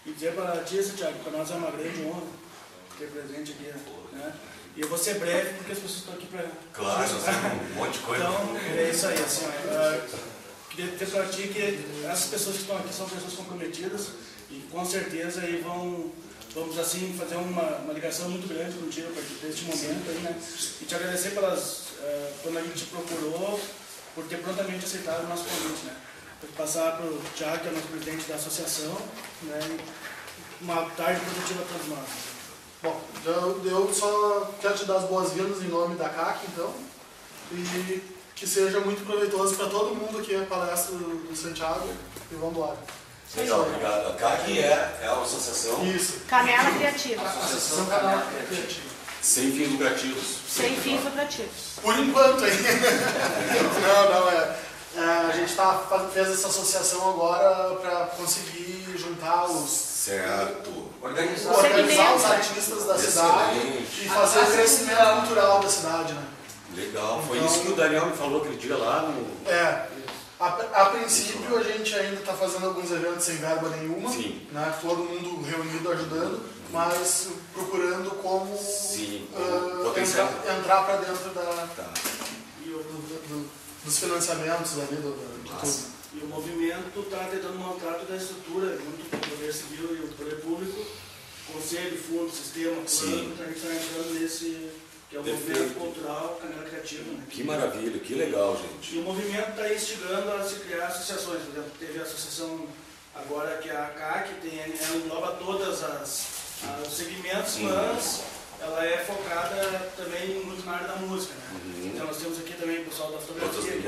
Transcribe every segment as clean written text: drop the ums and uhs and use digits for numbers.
E dizer para ti, Santiago, para nós é uma grande honra ter presente aqui, né? E eu vou ser breve porque as pessoas estão aqui para... Claro, um monte de coisa. Então, é isso aí, assim, queria dizer para ti que essas pessoas que estão aqui são pessoas comprometidas e com certeza aí vamos assim fazer uma ligação muito grande contigo a partir deste momento aí, né? E te agradecer quando a gente te procurou, por ter prontamente aceitado o nosso convite, né? Vou passar para o Thiago, que é o nosso presidente da associação, né? Uma tarde produtiva para todos nós. Bom, eu só quero te dar as boas-vindas em nome da CAC, então, e que seja muito proveitoso para todo mundo aqui a palestra do Santiago, e vamos embora. Legal, obrigado. A CAC é a associação... Isso. Canela Criativa. Associação Canela Criativa. Sem fins lucrativos. Sem fins lucrativos. Por enquanto, hein? A gente fez essa associação agora para conseguir juntar Certo. organizar os artistas da cidade e fazer o crescimento cultural da cidade, né? Legal, foi isso que o Daniel me falou aquele dia lá no... A princípio a gente ainda está fazendo alguns eventos sem verba nenhuma, né? Todo mundo reunido ajudando, mas procurando como entrar para dentro dos financiamentos ali, de tudo. E o movimento está tentando montar toda a estrutura, junto com o Poder Civil e o Poder Público, Conselho, Fundo, Sistema, Plano, a gente está entrando nesse, que é o movimento cultural Canela Criativa. Né? Que maravilha, que legal, gente. E o movimento está instigando a se criar associações. Por exemplo, teve a associação agora que é a CAC, ela engloba todos os segmentos, mas ela é focada também muito na área da música, né? Então nós temos aqui também o pessoal da fotografia,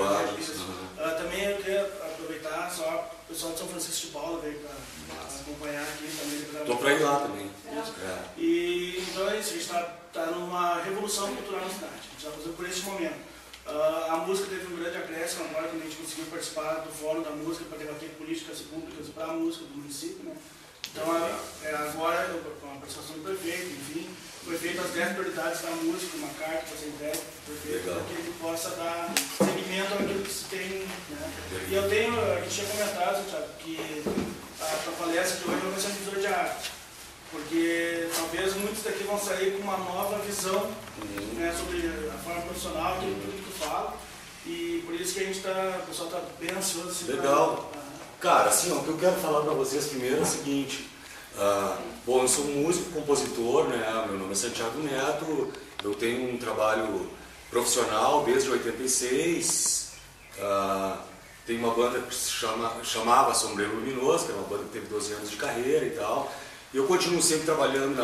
também eu queria aproveitar só o pessoal de São Francisco de Paula veio para acompanhar aqui também. Estou para ir lá também. E então é isso, a gente está numa revolução cultural na cidade, a gente está fazendo por esse momento. A música teve um grande acréscimo agora quando a gente conseguiu participar do Fórum da Música para debater políticas públicas para a música do município, né? Então agora, com a participação do prefeito, enfim, foi feito as 10 prioridades da música, uma carta para ser entregue para o prefeito, para que ele possa dar seguimento àquilo que se tem, né? E a gente tinha comentado, Thiago, que a palestra de hoje vai ser um divisor de arte, porque talvez muitos daqui vão sair com uma nova visão, né, sobre a forma profissional, tudo que tu fala, e por isso que o pessoal está bem ansioso. Assim, legal. Cara, assim, o que eu quero falar para vocês primeiro é o seguinte. Bom, eu sou um músico, compositor, né? Meu nome é Santiago Neto, eu tenho um trabalho profissional desde 86, tenho uma banda que se chamava Sombreiro Luminoso, que é uma banda que teve 12 anos de carreira e tal, e eu continuo sempre trabalhando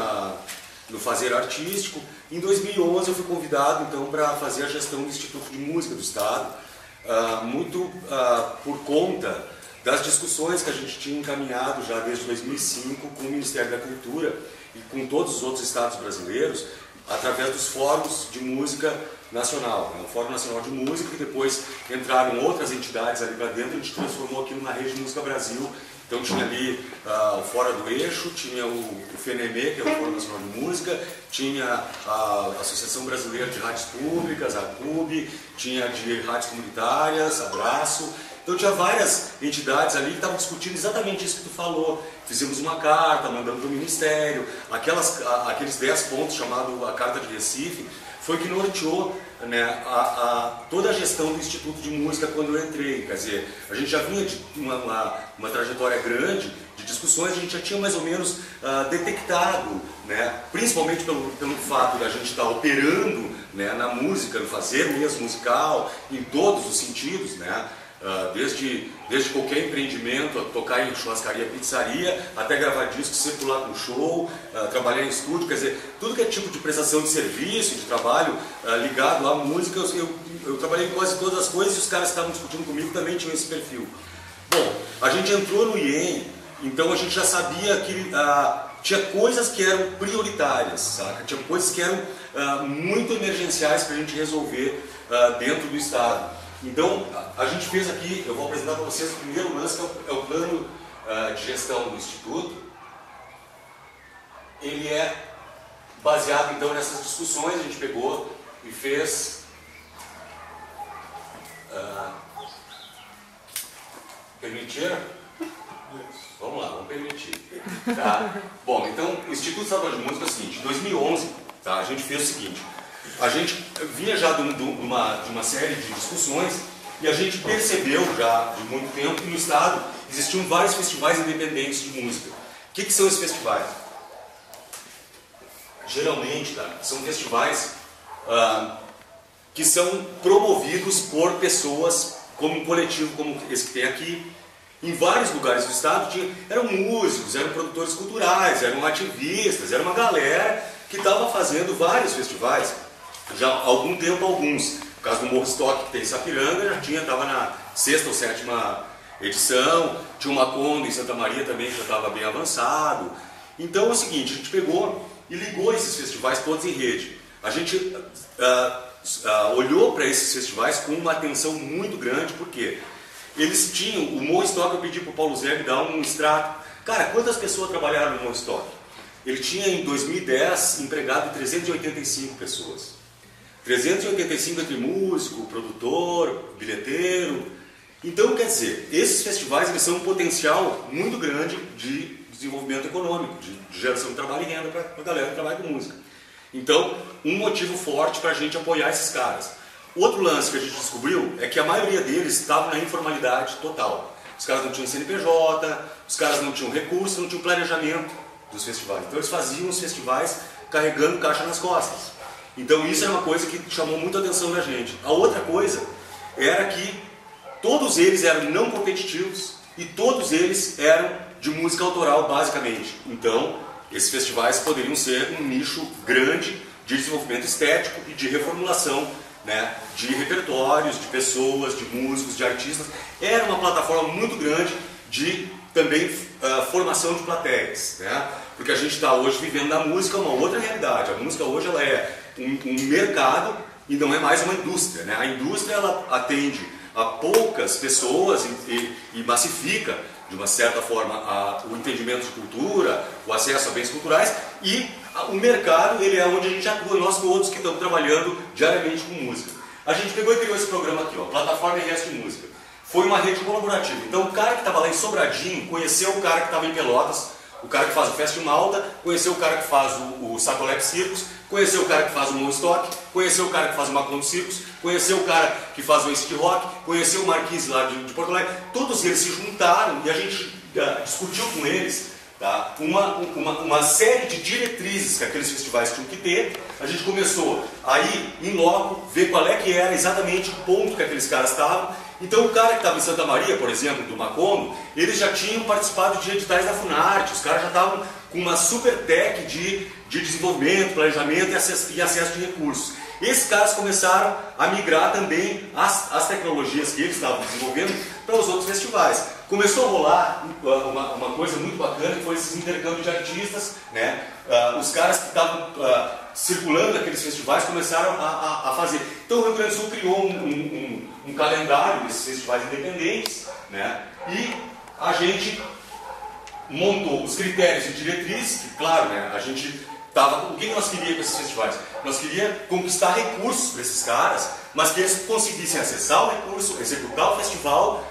no fazer artístico. Em 2011 eu fui convidado então para fazer a gestão do Instituto de Música do Estado, muito por conta das discussões que a gente tinha encaminhado já desde 2005 com o Ministério da Cultura e com todos os outros estados brasileiros, através dos fóruns de música nacional. O Fórum Nacional de Música, que depois entraram outras entidades ali para dentro, a gente transformou aquilo na Rede Música Brasil. Então tinha ali o Fora do Eixo, tinha o FNME, que é o Fórum Nacional de Música, tinha a Associação Brasileira de Rádios Públicas, a CUB, tinha de Rádios Comunitárias, Abraço. Então tinha várias entidades ali que estavam discutindo exatamente isso que tu falou. Fizemos uma carta, mandamos para o Ministério, aqueles 10 pontos chamado a Carta de Recife, foi que norteou, né, toda a gestão do Instituto de Música quando eu entrei. Quer dizer, a gente já vinha de uma trajetória grande de discussões, a gente já tinha mais ou menos detectado, né, principalmente pelo fato da gente estar operando, né, na música, no fazer mesmo musical, em todos os sentidos, né? Desde qualquer empreendimento, tocar em churrascaria, pizzaria, até gravar discos, circular com show, trabalhar em estúdio, quer dizer, tudo que é tipo de prestação de serviço, de trabalho ligado à música, eu trabalhei em quase todas as coisas e os caras que estavam discutindo comigo também tinham esse perfil. Bom, a gente entrou no IEM, então a gente já sabia que tinha coisas que eram prioritárias, saca? Tinha coisas que eram muito emergenciais para a gente resolver dentro do Estado. Então, a gente fez aqui, eu vou apresentar para vocês o primeiro lance, que é o plano de gestão do Instituto. Ele é baseado, então, nessas discussões, a gente pegou e fez... permitir? Yes. Vamos lá, vamos permitir. Tá? Bom, então, o Instituto Estadual de Música é o seguinte, em 2011, tá, a gente fez o seguinte, a gente vinha já de uma série de discussões e a gente percebeu já de muito tempo que no Estado existiam vários festivais independentes de música. O que são esses festivais? Geralmente, tá, são festivais que são promovidos por pessoas como um coletivo, como esse que tem aqui. Em vários lugares do estado eram músicos, eram produtores culturais, eram ativistas, era uma galera que estava fazendo vários festivais, já há algum tempo alguns. No caso do Morro Stock, que tem em Sapiranga, já estava na 6ª ou 7ª edição, tinha uma Macondo em Santa Maria também, que já estava bem avançado. Então é o seguinte, a gente pegou e ligou esses festivais todos em rede. A gente olhou para esses festivais com uma atenção muito grande, porque eles tinham, o Morro Stock, eu pedi para o Paulo Zé me dar um extrato. Cara, quantas pessoas trabalharam no Morro Stock? Ele tinha em 2010 empregado 385 pessoas. 385 entre músico, produtor, bilheteiro. Então, quer dizer, esses festivais eles são um potencial muito grande de desenvolvimento econômico, de geração de trabalho e renda para a galera que trabalha com música. Então, um motivo forte para a gente apoiar esses caras. Outro lance que a gente descobriu é que a maioria deles estavam na informalidade total. Os caras não tinham CNPJ, os caras não tinham recurso, não tinham planejamento dos festivais. Então eles faziam os festivais carregando caixa nas costas. Então isso é uma coisa que chamou muita atenção da gente. A outra coisa era que todos eles eram não competitivos e todos eles eram de música autoral, basicamente. Então esses festivais poderiam ser um nicho grande de desenvolvimento estético e de reformulação, né, de repertórios, de pessoas, de músicos, de artistas. Era uma plataforma muito grande de também formação de plateias, né? Porque a gente está hoje vivendo na música uma outra realidade. A música hoje ela é um mercado e não é mais uma indústria, né? A indústria ela atende a poucas pessoas e massifica de uma certa forma o entendimento de cultura, o acesso a bens culturais, e o mercado ele é onde a gente atua, nós todos que estamos trabalhando diariamente com música. A gente pegou e criou esse programa aqui, ó, Plataforma RS de Música. Foi uma rede colaborativa. Então o cara que estava lá em Sobradinho conheceu o cara que estava em Pelotas, o cara que faz o Festa em Malta, conheceu o cara que faz o Sacolep Circus, conheceu o cara que faz o Morro Stock, conheceu o cara que faz o Macondo Circus, conheceu o cara que faz o Acid Rock, conheceu o Marquise lá de Porto Alegre. Todos eles se juntaram e a gente discutiu com eles, tá, uma série de diretrizes que aqueles festivais tinham que ter. A gente começou a ir em loco, ver qual é que era exatamente o ponto que aqueles caras estavam. Então o cara que estava em Santa Maria, por exemplo, do Macondo, eles já tinham participado de editais da Funarte, os caras já estavam com uma super tech de desenvolvimento, planejamento e acesso de recursos. Esses caras começaram a migrar também as tecnologias que eles estavam desenvolvendo para os outros festivais. Começou a rolar uma coisa muito bacana, que foi esses intercâmbios de artistas, né? Os caras que estavam circulando naqueles festivais começaram a fazer. Então o Rio Grande do Sul criou um calendário desses festivais independentes, né? E a gente montou os critérios e diretrizes, que claro, né, a gente tava, o que nós queríamos com esses festivais? Nós queríamos conquistar recursos para esses caras, mas que eles conseguissem acessar o recurso, executar o festival,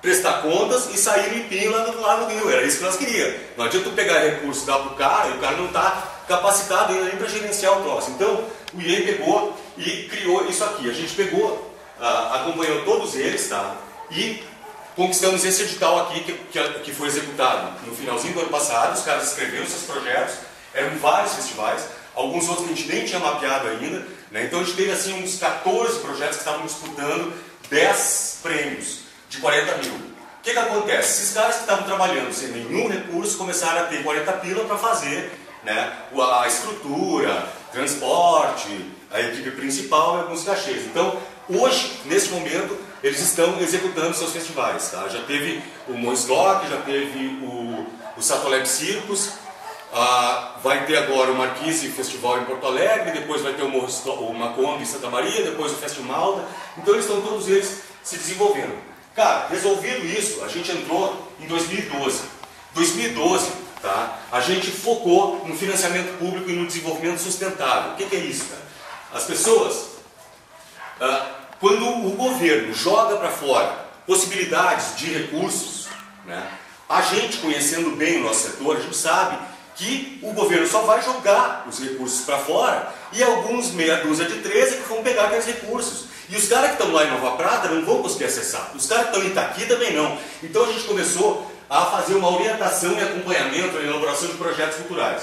prestar contas e sair limpinho lá no Rio. Era isso que nós queríamos. Não adianta tu pegar recurso e dar para o cara e o cara não está capacitado ainda nem para gerenciar o troço. Então o IEI pegou e criou isso aqui. A gente pegou, acompanhou todos eles, tá? E conquistamos esse edital aqui que foi executado no finalzinho do ano passado. Os caras escreveram seus projetos, eram vários festivais, alguns outros que a gente nem tinha mapeado ainda, né? Então a gente teve assim uns 14 projetos que estavam disputando 10 prêmios de 40 mil. O que acontece? Esses caras que estavam trabalhando sem nenhum recurso começaram a ter 40 pila para fazer, né, a estrutura, transporte, a equipe principal e alguns cachês. Então hoje, nesse momento, eles estão executando seus festivais, tá? Já teve o Morro Stock, já teve o Satolep Circus, vai ter agora o Marquise Festival em Porto Alegre, depois vai ter o Macondo em Santa Maria, depois o Festa em Malta. Então eles estão todos eles se desenvolvendo. Cara, resolvido isso, a gente entrou em 2012. 2012, tá? A gente focou no financiamento público e no desenvolvimento sustentável. O que é isso, cara? As pessoas, quando o governo joga para fora possibilidades de recursos, né, A gente, conhecendo bem o nosso setor, a gente sabe que o governo só vai jogar os recursos para fora e alguns meia dúzia de 13 que vão pegar aqueles recursos. E os caras que estão lá em Nova Prata não vão conseguir acessar. Os caras que estão em Itaqui também não. Então a gente começou a fazer uma orientação e acompanhamento na elaboração de projetos culturais.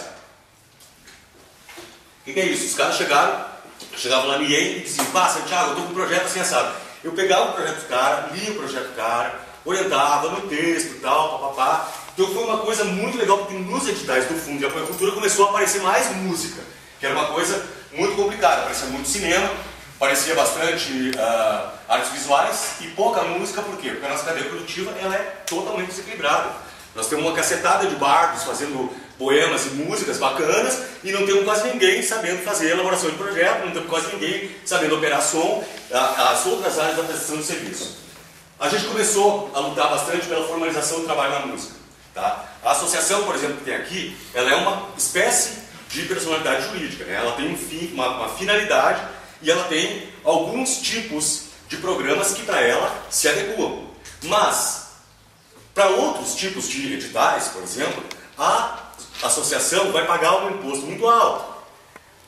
O que é isso? Os caras chegavam lá no IEM e diziam: pá, Santiago, eu estou com um projeto assim assado. Eu pegava o projeto do cara, lia o projeto do cara, orientava no texto e tal, papapá. Então foi uma coisa muito legal, porque nos editais do Fundo de Apoio à Cultura começou a aparecer mais música, que era uma coisa muito complicada. Aparecia muito cinema, aparecia bastante artes visuais e pouca música. Por quê? Porque a nossa cadeia produtiva ela é totalmente desequilibrada. Nós temos uma cacetada de bardos fazendo poemas e músicas bacanas e não temos quase ninguém sabendo fazer elaboração de projeto, não temos quase ninguém sabendo operar som, as outras áreas da prestação de serviço. A gente começou a lutar bastante pela formalização do trabalho na música. Tá? A associação, por exemplo, que tem aqui, ela é uma espécie de personalidade jurídica, né? Ela tem um fim, uma finalidade e ela tem alguns tipos de programas que para ela se adequam. Mas, para outros tipos de editais, por exemplo, a associação vai pagar um imposto muito alto.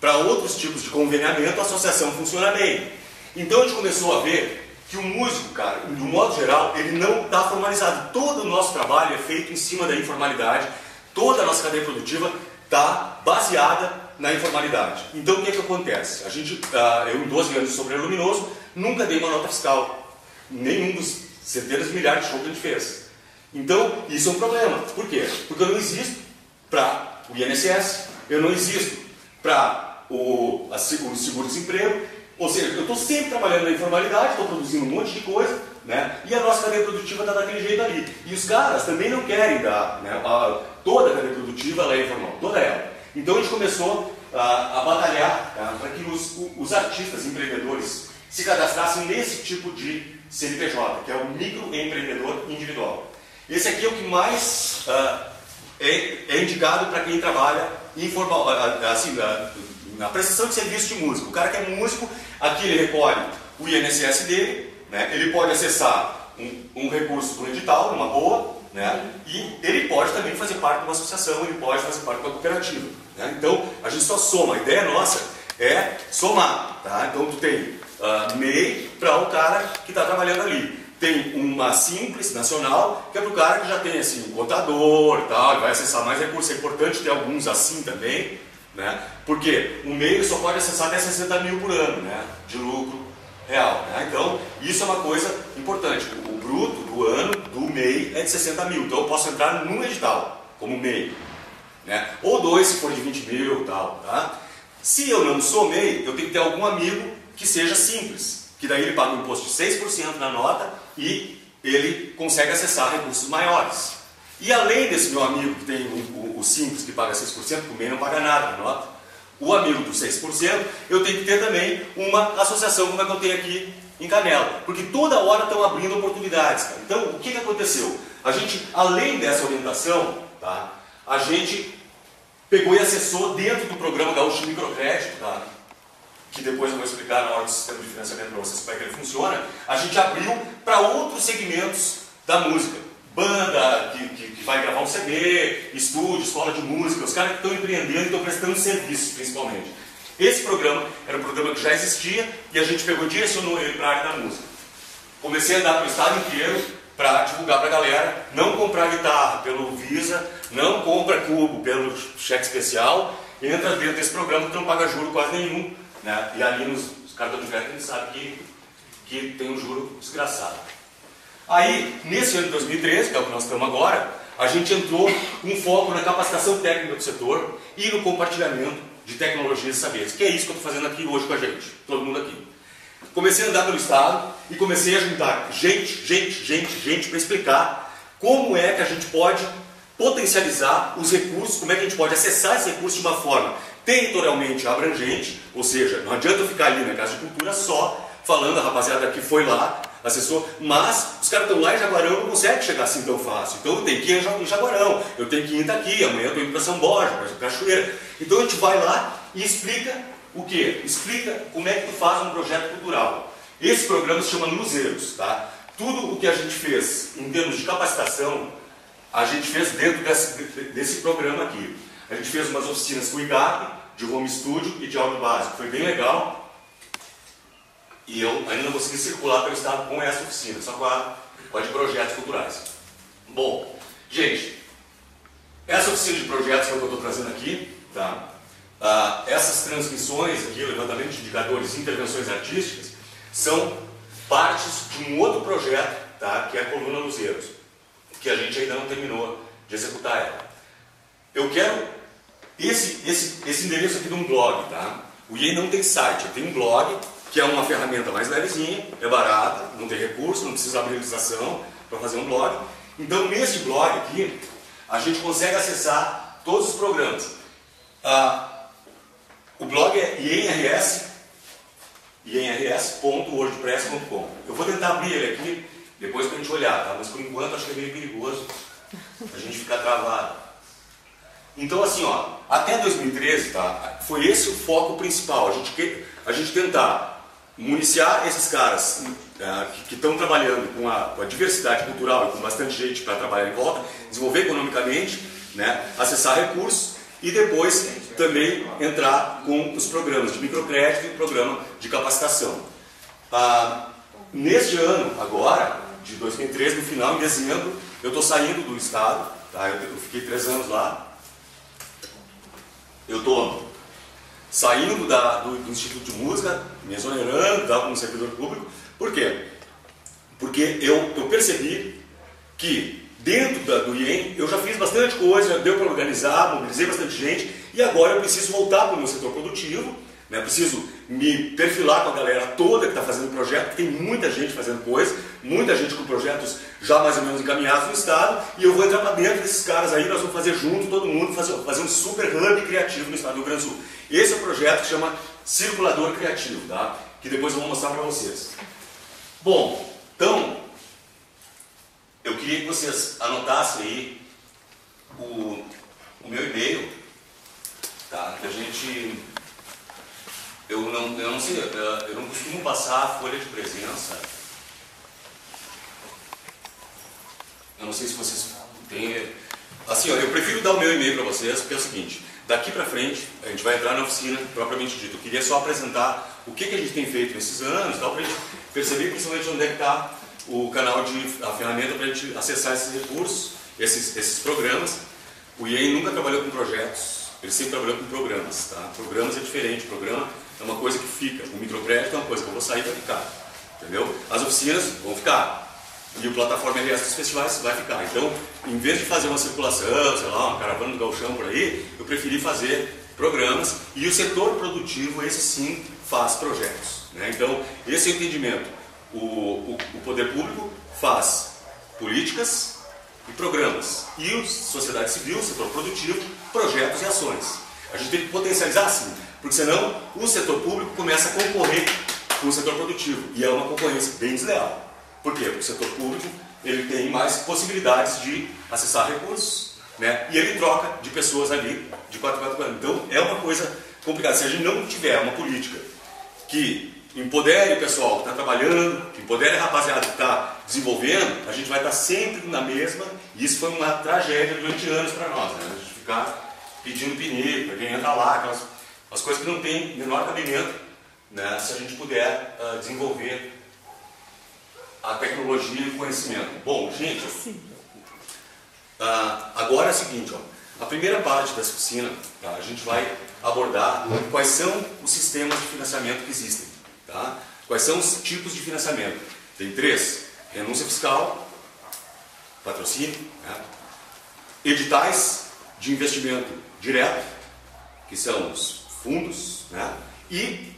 Para outros tipos de conveniamento, a associação funciona bem. Então a gente começou a ver que o músico, cara, de um modo geral, ele não está formalizado. Todo o nosso trabalho é feito em cima da informalidade, toda a nossa cadeia produtiva está baseada na informalidade. Então o que é que acontece? Eu em 12 anos de Sombreiro Luminoso, nunca dei uma nota fiscal. Nenhum dos centenas de milhares de shows que a gente fez. Então, isso é um problema. Por quê? Porque eu não existo para o INSS, eu não existo para o seguro-desemprego, ou seja, eu estou sempre trabalhando na informalidade, estou produzindo um monte de coisa, né? E a nossa cadeia produtiva está daquele jeito ali. E os caras também não querem dar, né? Toda a cadeia produtiva ela é informal, toda ela. Então a gente começou a batalhar para que os artistas, empreendedores, se cadastrassem nesse tipo de CNPJ, que é o microempreendedor individual. Esse aqui é o que mais é indicado para quem trabalha informal, assim, na prestação de serviço de músico. O cara que é músico, aqui ele recolhe o INSS dele, né? Ele pode acessar um recurso do edital, numa boa, né? E ele pode também fazer parte de uma associação, ele pode fazer parte de uma cooperativa, né? Então, a gente só soma. A ideia nossa é somar, tá? Então, tu tem MEI para o cara que está trabalhando ali. Tem uma simples nacional, que é para o cara que já tem assim, um contador e tal, ele vai acessar mais recursos. É importante ter alguns assim também, né? Porque o MEI só pode acessar até 60 mil por ano, né? De lucro real, né? Então, isso é uma coisa importante. O bruto do ano do MEI é de 60 mil, então eu posso entrar num edital como MEI, né? Ou dois se for de 20 mil e tal, tá? Se eu não sou MEI, eu tenho que ter algum amigo que seja simples, que daí ele paga um imposto de 6% na nota e ele consegue acessar recursos maiores. E além desse meu amigo que tem o simples que paga 6%, o MEI não paga nada na nota, o amigo dos 6%, eu tenho que ter também uma associação como a que eu tenho aqui em Canela, porque toda hora estão abrindo oportunidades, cara. Então, o que aconteceu? A gente, além dessa orientação, tá, a gente pegou e acessou dentro do programa Gaúcho de Microcrédito, tá, que depois eu vou explicar na hora do sistema de financiamento para vocês como é que ele funciona. A gente abriu para outros segmentos da música. Banda que vai gravar um CD, estúdio, escola de música, os caras que estão empreendendo e estão prestando serviço, principalmente. Esse programa era um programa que já existia e a gente pegou e direcionou ele para a área da música. Comecei a andar para o estado inteiro para divulgar para a galera, não comprar guitarra pelo Visa, não compra cubo pelo cheque especial, entra dentro desse programa que não paga juro quase nenhum, né? E ali nos cartões de crédito a gente sabe que tem um juro desgraçado. Aí, nesse ano de 2013, que é o que nós estamos agora, a gente entrou com um foco na capacitação técnica do setor e no compartilhamento de tecnologias e saberes, que é isso que eu estou fazendo aqui hoje com a gente, todo mundo aqui. Comecei a andar pelo estado e comecei a juntar gente para explicar como é que a gente pode potencializar os recursos, como é que a gente pode acessar esses recursos de uma forma territorialmente abrangente, ou seja, não adianta eu ficar ali na Casa de Cultura só falando, a rapaziada que foi lá, acessou, mas os caras estão lá em Jaguarão, não conseguem chegar assim tão fácil. Então eu tenho que ir em Jaguarão, eu tenho que ir Itaqui, amanhã eu estou indo para São Borja, para Cachoeira. Então a gente vai lá e explica o quê? Explica como é que tu faz um projeto cultural. Esse programa se chama Luzeiros, tá? Tudo o que a gente fez em termos de capacitação a gente fez dentro desse programa aqui. A gente fez umas oficinas com o IGAP, de home studio e de áudio básico. Foi bem legal. E eu ainda não consegui circular pelo estado com essa oficina, só com a de projetos culturais. Bom, gente, essa oficina de projetos que eu estou trazendo aqui, tá? Essas transmissões aqui, levantamento de indicadores e intervenções artísticas, são partes de um outro projeto, tá? Que é a Coluna Luzeiros, que a gente ainda não terminou de executar ela. Eu quero esse endereço aqui de um blog, tá? O IEM não tem site, tem um blog, que é uma ferramenta mais levezinha, é barata, não tem recurso, não precisa abrir licitação para fazer um blog. Então, nesse blog aqui, a gente consegue acessar todos os programas. O blog é ienrs.wordpress.com. Eu vou tentar abrir ele aqui, depois para a gente olhar, tá? Mas por enquanto acho que é meio perigoso a gente ficar travado. Então, assim, ó, até 2013, tá? Foi esse o foco principal, a gente tentar municiar esses caras que estão trabalhando com a diversidade cultural e com bastante gente para trabalhar em volta, desenvolver economicamente, né, acessar recursos e depois também entrar com os programas de microcrédito e programa de capacitação. Neste ano, agora, de 2013, no final, em dezembro, eu estou saindo do estado, tá? Eu fiquei 3 anos lá. Eu estou saindo do Instituto de Música, me exonerando como servidor público. Por quê? Porque eu percebi que dentro do IEM eu já fiz bastante coisa, já deu para organizar, mobilizei bastante gente, e agora eu preciso voltar para o meu setor produtivo, né? Preciso me perfilar com a galera toda que está fazendo projeto, porque tem muita gente fazendo coisa, muita gente com projetos já mais ou menos encaminhados no estado, e eu vou entrar para dentro desses caras aí, nós vamos fazer junto, todo mundo, fazer um super hub criativo no estado do Rio Grande do Sul. Esse é o projeto que chama Circulador Criativo, tá? Que depois eu vou mostrar para vocês. Bom, então, eu queria que vocês anotassem aí o meu e-mail, tá? Que a gente... Eu não sei, eu não costumo passar a folha de presença. Eu não sei se vocês têm... Assim, ó, eu prefiro dar o meu e-mail para vocês, porque é o seguinte, daqui para frente, a gente vai entrar na oficina propriamente dita. Eu queria só apresentar o que a gente tem feito nesses anos, para a gente perceber principalmente onde é que está o canal a ferramenta para a gente acessar esses recursos, esses programas. O IEM nunca trabalhou com projetos, ele sempre trabalhou com programas, tá? Programas é diferente, programa é uma coisa que fica, o microcrédito é uma coisa que eu vou sair e vai ficar, entendeu? As oficinas vão ficar, e o plataforma RS dos festivais vai ficar. Então, em vez de fazer uma circulação, sei lá, uma caravana do gauchão por aí, eu preferi fazer programas, e o setor produtivo, esse sim, faz projetos, né? Então, esse é o entendimento. O poder público faz políticas e programas, e a sociedade civil, o setor produtivo, projetos e ações. A gente tem que potencializar assim, porque senão o setor público começa a concorrer com o setor produtivo, e é uma concorrência bem desleal. Por quê? Porque o setor público ele tem mais possibilidades de acessar recursos, né? E ele troca de pessoas ali de 4 em 4 anos. Então é uma coisa complicada. Se a gente não tiver uma política que empodere o pessoal que está trabalhando, que empodere a rapaziada que está desenvolvendo, a gente vai estar sempre na mesma, e isso foi uma tragédia durante anos para nós, né? A gente ficar pedindo pinico para quem entra lá, as coisas que não tem menor cabimento, né? Se a gente puder desenvolver a tecnologia e o conhecimento. Bom, gente, agora é o seguinte, ó, a primeira parte dessa oficina, tá, a gente vai abordar quais são os sistemas de financiamento que existem, tá? Quais são os tipos de financiamento. Tem 3, renúncia fiscal, patrocínio, né? Editais de investimento direto, que são os fundos, né? E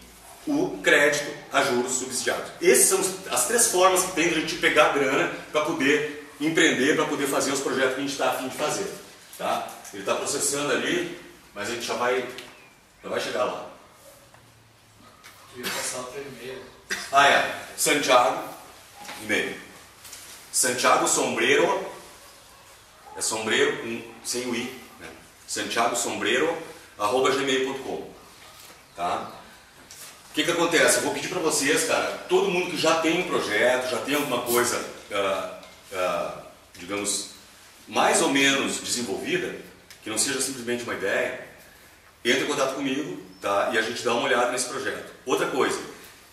o crédito a juros subsidiados. Essas são as 3 formas que tem de a gente pegar grana para poder empreender, para poder fazer os projetos que a gente está a fim de fazer. Tá? Ele está processando ali, mas a gente já vai chegar lá. Eu ia passar o teu e-mail. Santiago, e-mail. Santiago Sombreiro, é sombreiro sem o i, né? Santiago Sombreiro, @gmail.com. Tá? O que acontece? Eu vou pedir para vocês, cara, todo mundo que já tem um projeto, já tem alguma coisa, digamos, mais ou menos desenvolvida, que não seja simplesmente uma ideia, entra em contato comigo, tá? E a gente dá uma olhada nesse projeto. Outra coisa,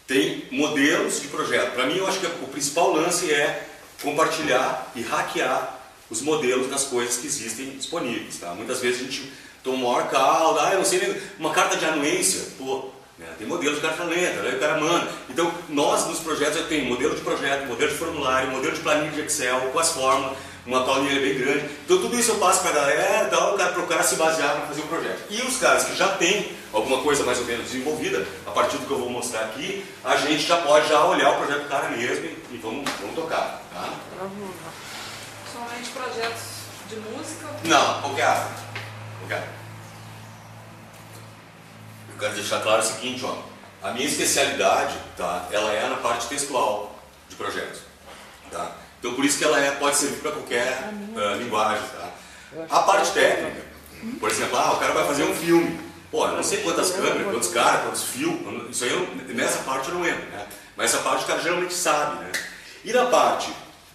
tem modelos de projeto. Para mim, eu acho que o principal lance é compartilhar e hackear os modelos das coisas que existem disponíveis. Tá? Muitas vezes a gente toma uma maior calda, eu não sei nem, uma carta de anuência, pô, né? Tem modelo de carta lenta, aí o cara manda. Então, nós nos projetos, eu tenho modelo de projeto, modelo de formulário, modelo de planilha de Excel, com as fórmulas, uma planilha bem grande. Então, tudo isso eu passo para a galera, para o cara se basear para fazer o projeto. E os caras que já têm alguma coisa mais ou menos desenvolvida, a partir do que eu vou mostrar aqui, a gente já pode já olhar o projeto do cara mesmo e vamos tocar. Tá? Somente projetos de música? Não, qualquer área. Eu quero deixar claro o seguinte, ó, a minha especialidade, tá, ela é na parte textual de projetos. Tá? Então por isso que ela pode servir para qualquer linguagem. Tá? A parte técnica, por exemplo, o cara vai fazer um filme. Pô, eu não sei quantas câmeras, quantos caras, quantos fios, isso aí nessa parte eu não entro. Né? Mas essa parte o cara geralmente sabe. Né? E na parte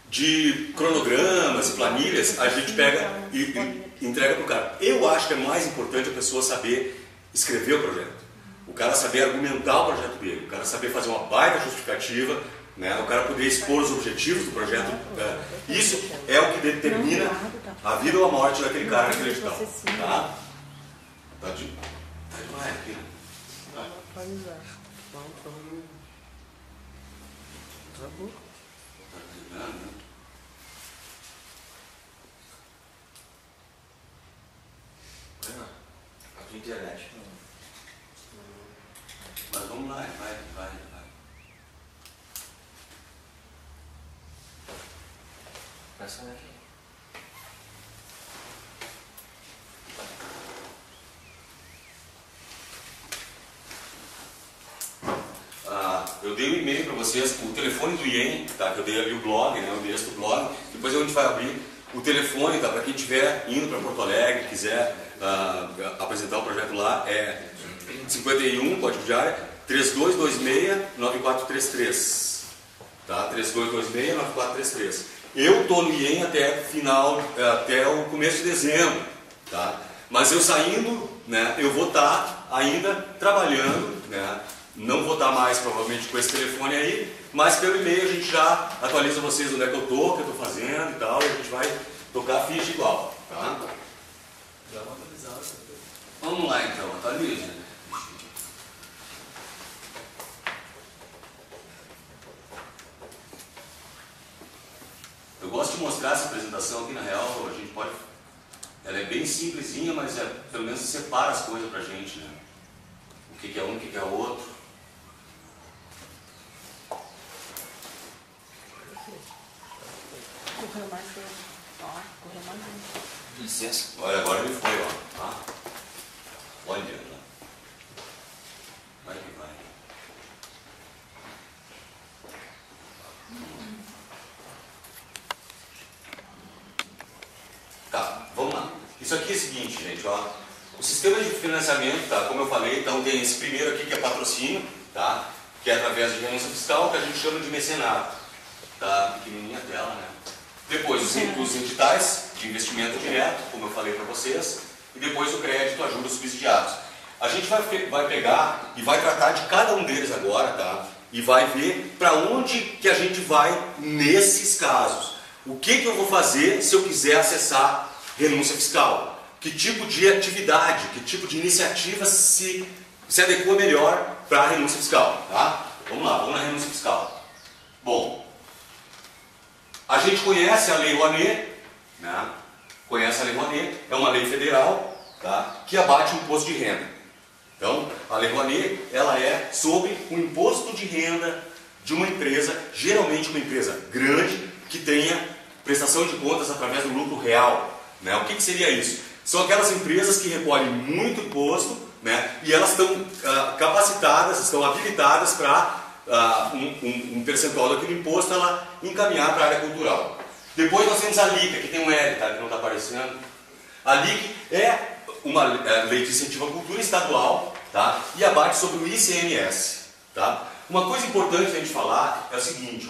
de cronogramas e planilhas, a gente pega e entrega para o cara. Eu acho que é mais importante a pessoa saber escrever o projeto. O cara saber argumentar o projeto dele, o cara saber fazer uma baita justificativa, né? O cara poder expor os objetivos do projeto. Isso é o que determina a vida ou a morte daquele cara naquele edital. Tá? Tá demais aqui, né? Pode usar. Tá bom. A internet. Mas vamos lá, vai. Presta aqui. Eu dei um e-mail para vocês, o telefone do IEM, tá? Que eu dei ali o blog, né? O endereço do blog. Depois a gente vai abrir o telefone, tá? Para quem estiver indo para Porto Alegre, quiser apresentar o projeto lá, é 51, código de área, 3226-9433. Tá? 3226-9433. Eu estou no IEM até o começo de dezembro. Tá? Mas eu saindo, né, eu vou estar ainda trabalhando, né? Não vou estar mais provavelmente com esse telefone aí, mas pelo e-mail a gente já atualiza vocês onde é que eu estou, o que eu estou fazendo e tal, e a gente vai tocar a ficha igual. Tá? Dá uma atualizada. Vamos lá então, atualiza. Eu gosto de mostrar essa apresentação aqui, na real, a gente pode... Ela é bem simplesinha, mas pelo menos separa as coisas pra gente, né? O que é um, o que é o outro. Correu mais que correu mais. Licença. Olha, agora ele foi, ó. Tá? Olha lá. Vai que vai. Tá, vamos lá. Isso aqui é o seguinte, gente, ó. O sistema de financiamento, tá? Como eu falei, então tem esse primeiro aqui que é patrocínio, tá? Que é através de renúncia fiscal, que a gente chama de mecenato. Tá? Pequenininha a tela, né? Depois os editais de investimento direto, como eu falei para vocês, e depois o crédito, ajuda subsidiados. A gente vai pegar e vai tratar de cada um deles agora, tá? E vai ver para onde que a gente vai nesses casos. O que eu vou fazer se eu quiser acessar renúncia fiscal? Que tipo de atividade, que tipo de iniciativa se adequa melhor para a renúncia fiscal, tá? Vamos lá, vamos na renúncia fiscal. Bom, a gente conhece a Lei Rouanet, né? Conhece a Lei Rouanet, é uma lei federal, tá? Que abate o imposto de renda. Então, a Lei Rouanet, ela é sobre o imposto de renda de uma empresa, geralmente uma empresa grande, que tenha prestação de contas através do lucro real. Né? O que seria isso? São aquelas empresas que recolhem muito imposto, né? E elas estão capacitadas, estão habilitadas para um percentual daquele imposto ela encaminhar para a área cultural. Depois nós temos a LIC, que tem um L, tá? Que não está aparecendo. A LIC é uma lei de incentivo à cultura estadual, tá? E abate sobre o ICMS. Tá? Uma coisa importante a gente falar é o seguinte,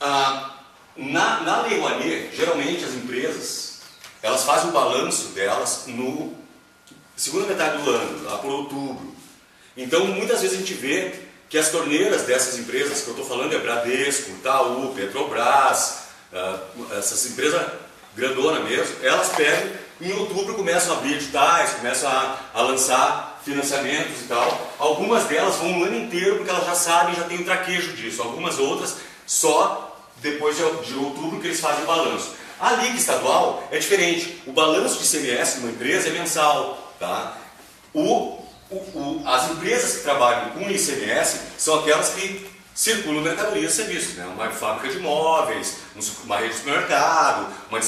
ó. Na Lei Rouanet, geralmente as empresas, elas fazem o balanço delas no segunda metade do ano, lá por outubro. Então, muitas vezes a gente vê que as torneiras dessas empresas, que eu estou falando é Bradesco, Itaú, Petrobras, essas empresas grandonas mesmo, elas pegam, em outubro começam a abrir editais, começam a lançar financiamentos e tal. Algumas delas vão o ano inteiro porque elas já sabem, já tem um traquejo disso. Algumas outras só depois de outubro que eles fazem o balanço. A Liga Estadual é diferente. O balanço de ICMS de uma empresa é mensal. Tá? As empresas que trabalham com ICMS são aquelas que circulam mercadorias e serviços. Né? Uma fábrica de móveis, uma rede de supermercado, uma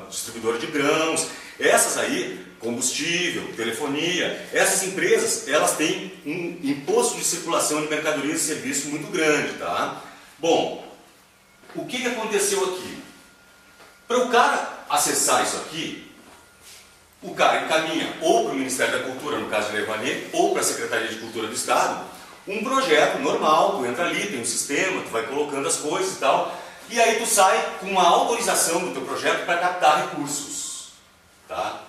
distribuidora de grãos. Essas aí, combustível, telefonia, essas empresas, elas têm um imposto de circulação de mercadorias e serviços muito grande. Tá? Bom, o que aconteceu aqui? Para o cara acessar isso aqui, o cara encaminha ou para o Ministério da Cultura, no caso de Lei Rouanet, ou para a Secretaria de Cultura do Estado, um projeto normal, tu entra ali, tem um sistema, tu vai colocando as coisas e tal, e aí tu sai com uma autorização do teu projeto para captar recursos. Tá?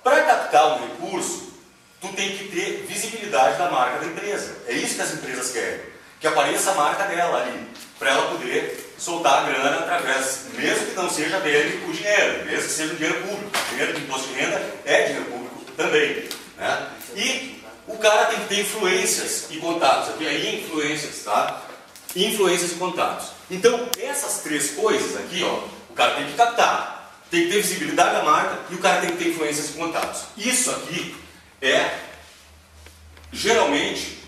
Para captar um recurso, tu tem que ter visibilidade da marca da empresa. É isso que as empresas querem, que apareça a marca dela ali, para ela poder soltar a grana através, mesmo que não seja dele o dinheiro, mesmo que seja um dinheiro público. O dinheiro do imposto de renda é dinheiro público também. Né? E o cara tem que ter influências e contatos. Aqui é influências, tá? Influências e contatos. Então, essas três coisas aqui, ó, o cara tem que captar, tem que ter visibilidade da marca e o cara tem que ter influências e contatos. Isso aqui é, geralmente,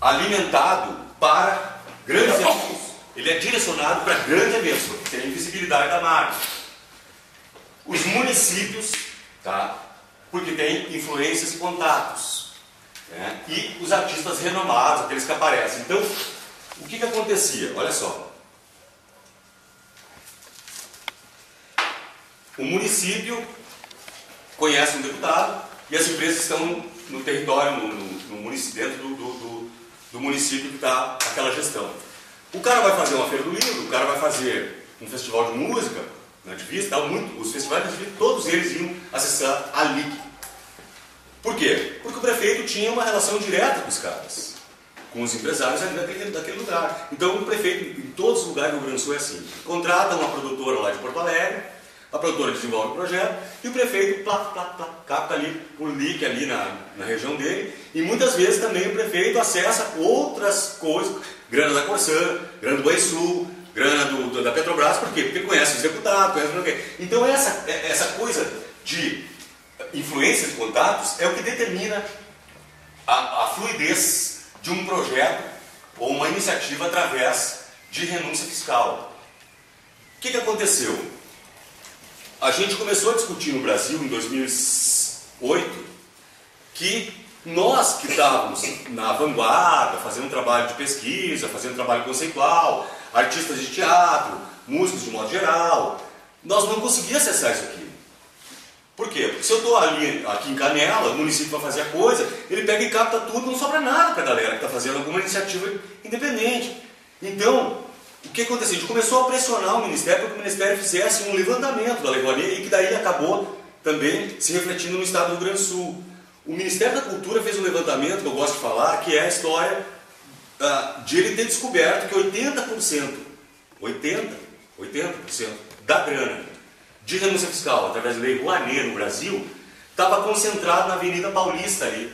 alimentado para grandes eventos. Ele é direcionado para grandes eventos, porque tem visibilidade da marca. Os municípios, tá? Porque tem influências e contatos. Né? E os artistas renomados, aqueles que aparecem. Então, o que acontecia? Olha só. O município conhece um deputado e as empresas estão no território, no município, dentro do município que está aquela gestão. O cara vai fazer uma feira do livro, o cara vai fazer um festival de música, na Divisa, os festivais da Divisa, todos eles iam acessar a LIC. Por quê? Porque o prefeito tinha uma relação direta com os caras, com os empresários ali daquele lugar. Então o prefeito, em todos os lugares do Rio Grande do Sul é assim, contrata uma produtora lá de Porto Alegre, a produtora desenvolve o projeto e o prefeito capta ali o LIC ali na região dele, e muitas vezes também o prefeito acessa outras coisas, grana da Corsã, grana do Banrisul, grana da Petrobras. Por quê? Porque ele conhece os deputados, conhece o quê. Então essa coisa de influência de contatos é o que determina a fluidez de um projeto ou uma iniciativa através de renúncia fiscal. O que aconteceu? A gente começou a discutir no Brasil em 2008 que nós que estávamos na vanguarda, fazendo um trabalho de pesquisa, fazendo um trabalho conceitual, artistas de teatro, músicos de modo geral, nós não conseguíamos acessar isso aqui. Por quê? Porque se eu estou aqui em Canela, o município vai fazer a coisa, ele pega e capta tudo, não sobra nada para a galera que está fazendo alguma iniciativa independente. Então, o que aconteceu? A gente começou a pressionar o Ministério para que o Ministério fizesse um levantamento da Lei Rouanet e que daí acabou também se refletindo no estado do Rio Grande do Sul. O Ministério da Cultura fez um levantamento, que eu gosto de falar, que é a história de ele ter descoberto que 80% da grana de renúncia fiscal através da Lei Rouanet no Brasil estava concentrado na Avenida Paulista ali,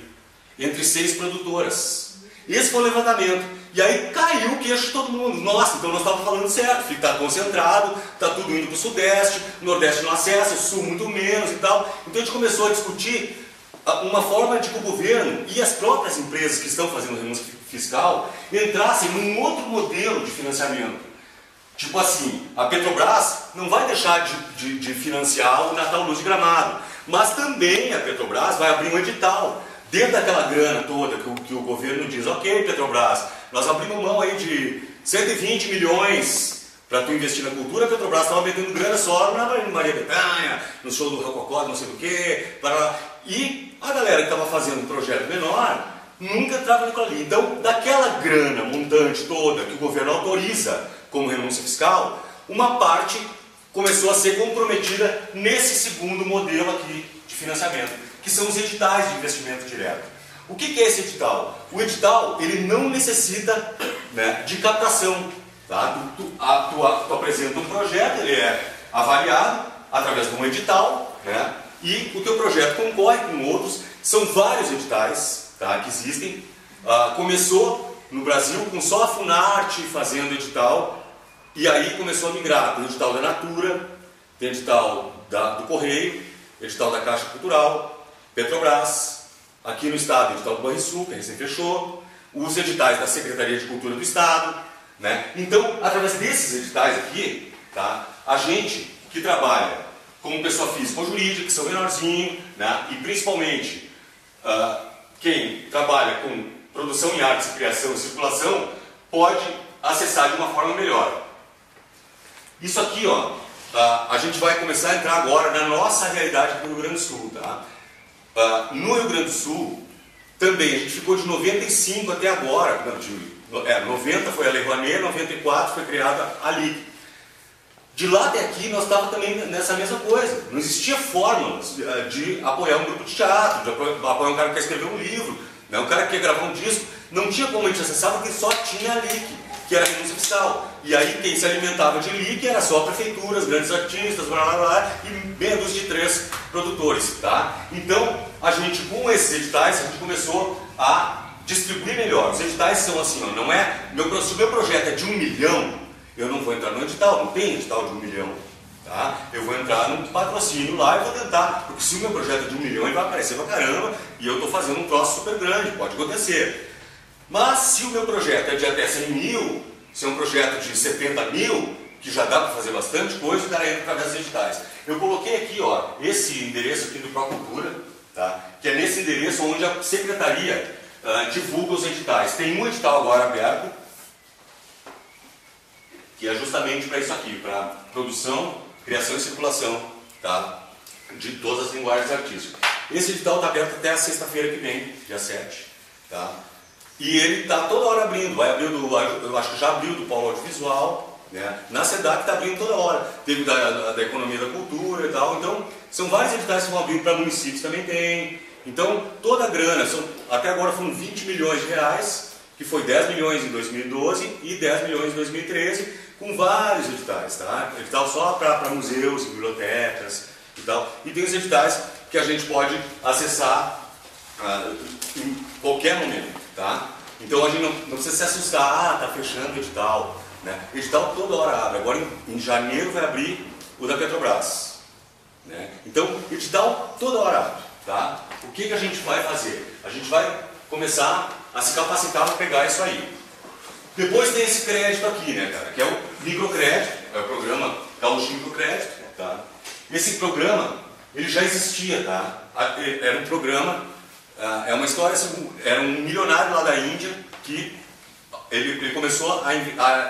entre 6 produtoras. Esse foi o levantamento. E aí caiu o queixo de todo mundo. Nossa, então nós estávamos falando certo. Está concentrado, está tudo indo para o Sudeste, o Nordeste não acessa, o Sul muito menos e tal. Então a gente começou a discutir uma forma de que o governo e as próprias empresas que estão fazendo renúncia fiscal entrassem num outro modelo de financiamento. Tipo assim, a Petrobras não vai deixar de financiar o Natal Luz de Gramado, mas também a Petrobras vai abrir um edital dentro daquela grana toda que o governo diz: ok, Petrobras, nós abrimos mão aí de 120 milhões para tu investir na cultura. A Petrobras estava metendo grana só na Maria Bethânia, no show do Rococó, não sei do que, e a galera que estava fazendo um projeto menor nunca entrava naquilo ali. Então, daquela grana montante toda que o governo autoriza como renúncia fiscal, uma parte começou a ser comprometida nesse segundo modelo aqui de financiamento, que são os editais de investimento direto. O que é esse edital? O edital, ele não necessita, né, de captação. Tá? Tu apresenta um projeto, ele é avaliado através de um edital, né? E o teu projeto concorre com outros. São vários editais, tá, que existem. Começou no Brasil com só a Funarte fazendo edital, e aí começou a migrar. Tem o edital da Natura, tem o edital do Correio, edital da Caixa Cultural, Petrobras, aqui no estado, o edital do Banrisul, que recém fechou, os editais da Secretaria de Cultura do Estado, né? Então, através desses editais aqui, tá, a gente que trabalha como pessoa física ou jurídica, que são menorzinho, né, e principalmente quem trabalha com produção em artes, criação e circulação, pode acessar de uma forma melhor. Isso aqui, ó, a gente vai começar a entrar agora na nossa realidade aqui no Rio Grande do Sul. Tá? No Rio Grande do Sul, também, a gente ficou de 95 até agora, 90 foi a Lei Rouanet, 94 foi criada a LIC. De lá até aqui, nós estávamos também nessa mesma coisa. Não existia fórmulas de apoiar um grupo de teatro, de apoiar um cara que quer escrever um livro, né, um cara que quer gravar um disco. Não tinha como a gente acessar, porque só tinha a LIC, que era a renúncia fiscal. E aí quem se alimentava de LIC era só prefeituras, grandes artistas, blá, blá, blá, e meia dúzia de 3 produtores. Tá? Então, a gente, com esses editais, a gente começou a distribuir melhor. Os editais são assim, ó, não é... Se o meu projeto é de 1 milhão, eu não vou entrar no edital, não tem edital de 1 milhão. Tá? Eu vou entrar num patrocínio lá e vou tentar, porque se o meu projeto é de 1 milhão, ele vai aparecer pra caramba, e eu estou fazendo um troço super grande, pode acontecer. Mas se o meu projeto é de até 100 mil, se é um projeto de 70 mil, que já dá para fazer bastante coisa, o cara entra através dos editais. Eu coloquei aqui, ó, esse endereço aqui do Procultura, tá? Que é nesse endereço onde a secretaria divulga os editais. Tem um edital agora aberto, que é justamente para isso aqui, para produção, criação e circulação, tá, de todas as linguagens artísticas. Esse edital está aberto até a sexta-feira que vem, dia 7. Tá? E ele está toda hora abrindo, vai abrir eu acho que já abriu do Polo Audiovisual, né? Na SEDAC está abrindo toda hora. Teve da Economia da Cultura e tal. Então, são vários editais que vão abrir para municípios, também tem. Então, toda a grana, até agora foram 20 milhões de reais, que foi 10 milhões em 2012 e 10 milhões em 2013, com vários editais, tá? Edital só para museus e bibliotecas e tal. E tem os editais que a gente pode acessar em qualquer momento, tá? Então a gente não precisa se assustar, tá fechando o edital, né? O edital toda hora abre. Agora em janeiro vai abrir o da Petrobras, né? Então edital toda hora abre, tá? O que a gente vai fazer? A gente vai começar a se capacitar para pegar isso aí. Depois tem esse crédito aqui, né, cara, que é o microcrédito, é o programa Gaúcho Microcrédito, tá? Esse programa, ele já existia, tá? Era um programa, é uma história assim, era um milionário lá da Índia que ele começou a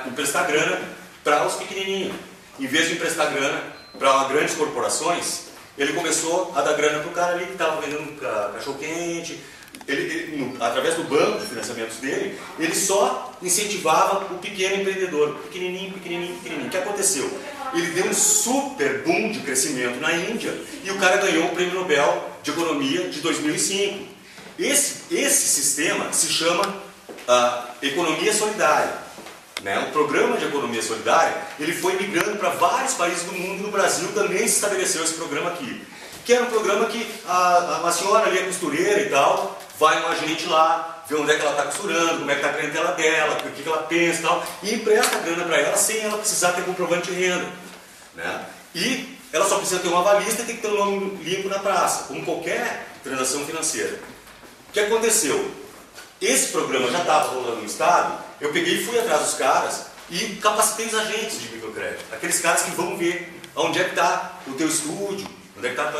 emprestar grana para os pequenininhos. Em vez de emprestar grana para grandes corporações, ele começou a dar grana para o cara ali que estava vendendo cachorro-quente. Ele, através do banco de financiamentos dele, ele só incentivava o pequeno empreendedor, pequenininho, pequenininho, pequenininho. O que aconteceu? Ele deu um super boom de crescimento na Índia e o cara ganhou o Prêmio Nobel de Economia de 2005. Esse sistema se chama Economia Solidária, né? O programa de Economia Solidária, ele foi migrando para vários países do mundo. No Brasil também se estabeleceu esse programa aqui, que era um programa que uma senhora ali é costureira e tal, vai um agente lá, vê onde é que ela está costurando, como é que está a clientela dela, o que ela pensa e tal, e empresta a grana para ela sem ela precisar ter comprovante de renda, né? E ela só precisa ter uma avalista e tem que ter um nome limpo na praça, como qualquer transação financeira. O que aconteceu? Esse programa já estava rolando no estado, eu peguei e fui atrás dos caras e capacitei os agentes de microcrédito, aqueles caras que vão ver onde é que está o teu estúdio, onde é que está.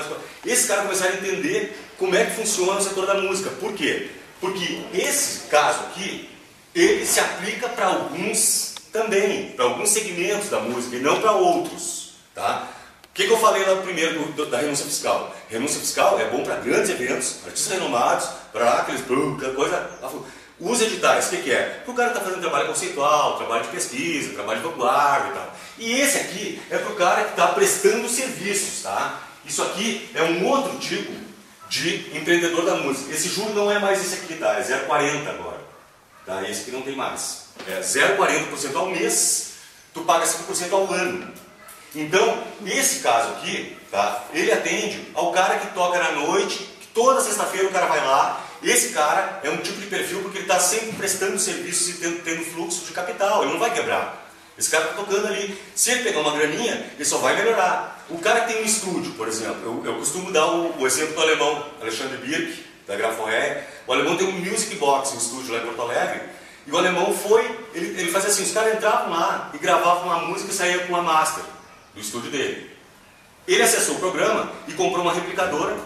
Esses caras começaram a entender como é que funciona o setor da música. Por quê? Porque esse caso aqui, ele se aplica para alguns também, para alguns segmentos da música e não para outros. Tá? O que eu falei lá primeiro da renúncia fiscal? Renúncia fiscal é bom para grandes eventos, artistas renomados, para aqueles, aquela coisa. Os editais, o que é? Para o cara que está fazendo trabalho conceitual, trabalho de pesquisa, trabalho de vanguarda e tal. E esse aqui é para o cara que está prestando serviços, tá? Isso aqui é um outro tipo de empreendedor da música. Esse juro não é mais esse aqui, tá? É 0,40 agora. Tá? Esse aqui não tem mais. É 0,40% ao mês, tu paga 5% ao ano. Então, esse caso aqui, tá? Ele atende ao cara que toca na noite, que toda sexta-feira o cara vai lá. Esse cara é um tipo de perfil porque ele está sempre prestando serviços e tendo fluxo de capital, ele não vai quebrar. Esse cara está tocando ali, se ele pegar uma graninha, ele só vai melhorar. O cara que tem um estúdio, por exemplo, eu costumo dar o exemplo do alemão, Alexandre Birk, da Graphoré. O alemão tem um music box, um estúdio lá em Porto Alegre, e o alemão ele fazia assim, os caras entravam lá e gravavam uma música e saíam com uma master do estúdio dele. Ele acessou o programa e comprou uma replicadora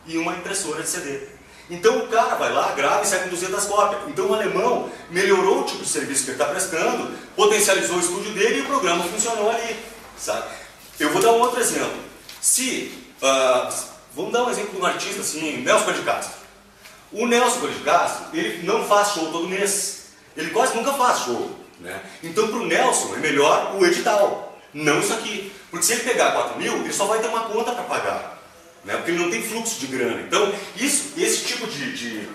e uma impressora de CD. Então o cara vai lá, grava e sai com 200 cópias. Então o alemão melhorou o tipo de serviço que ele está prestando, potencializou o estúdio dele e o programa funcionou ali. Sabe? Eu vou dar um outro exemplo. Vamos dar um exemplo de um artista assim, Nelson Coelho de Castro. O Nelson Coelho de Castro, ele não faz show todo mês. Ele quase nunca faz show. Né? Então para o Nelson é melhor o edital, não isso aqui. Porque se ele pegar 4 mil, ele só vai ter uma conta para pagar. Né? Porque ele não tem fluxo de grana. Então, esse tipo de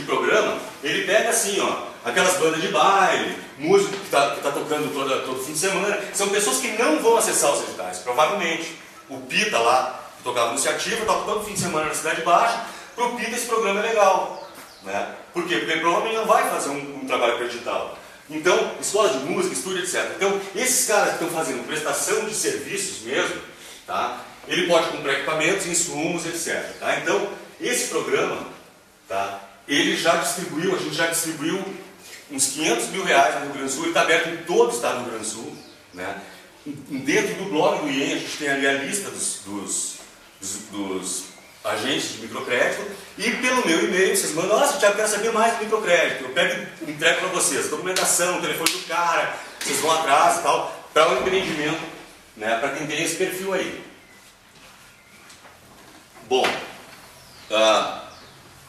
programa, ele pega assim, ó, aquelas bandas de baile, músico que tá tocando todo fim de semana, são pessoas que não vão acessar os editais, provavelmente. O Pita lá, que tocava no Iniciativa, toca todo fim de semana na Cidade Baixa, pro Pita esse programa é legal. Né? Por quê? Porque ele provavelmente não vai fazer um trabalho para edital. Então, escola de música, estúdio, etc. Então, esses caras que estão fazendo prestação de serviços mesmo, tá? Ele pode comprar equipamentos, insumos, etc. Tá? Então, esse programa, tá? Ele já distribuiu, a gente já distribuiu uns 500 mil reais no Rio Grande do Sul, ele está aberto em todo o estado do Rio Grande do Sul. Né? Dentro do blog do IEM, a gente tem ali a lista dos agentes de microcrédito, e pelo meu e-mail, vocês mandam, nossa, Thiago, quero saber mais do microcrédito, eu pego e entrego para vocês, documentação, telefone do cara, vocês vão atrás e tal, para o empreendimento, né? Para quem tem esse perfil aí. Bom,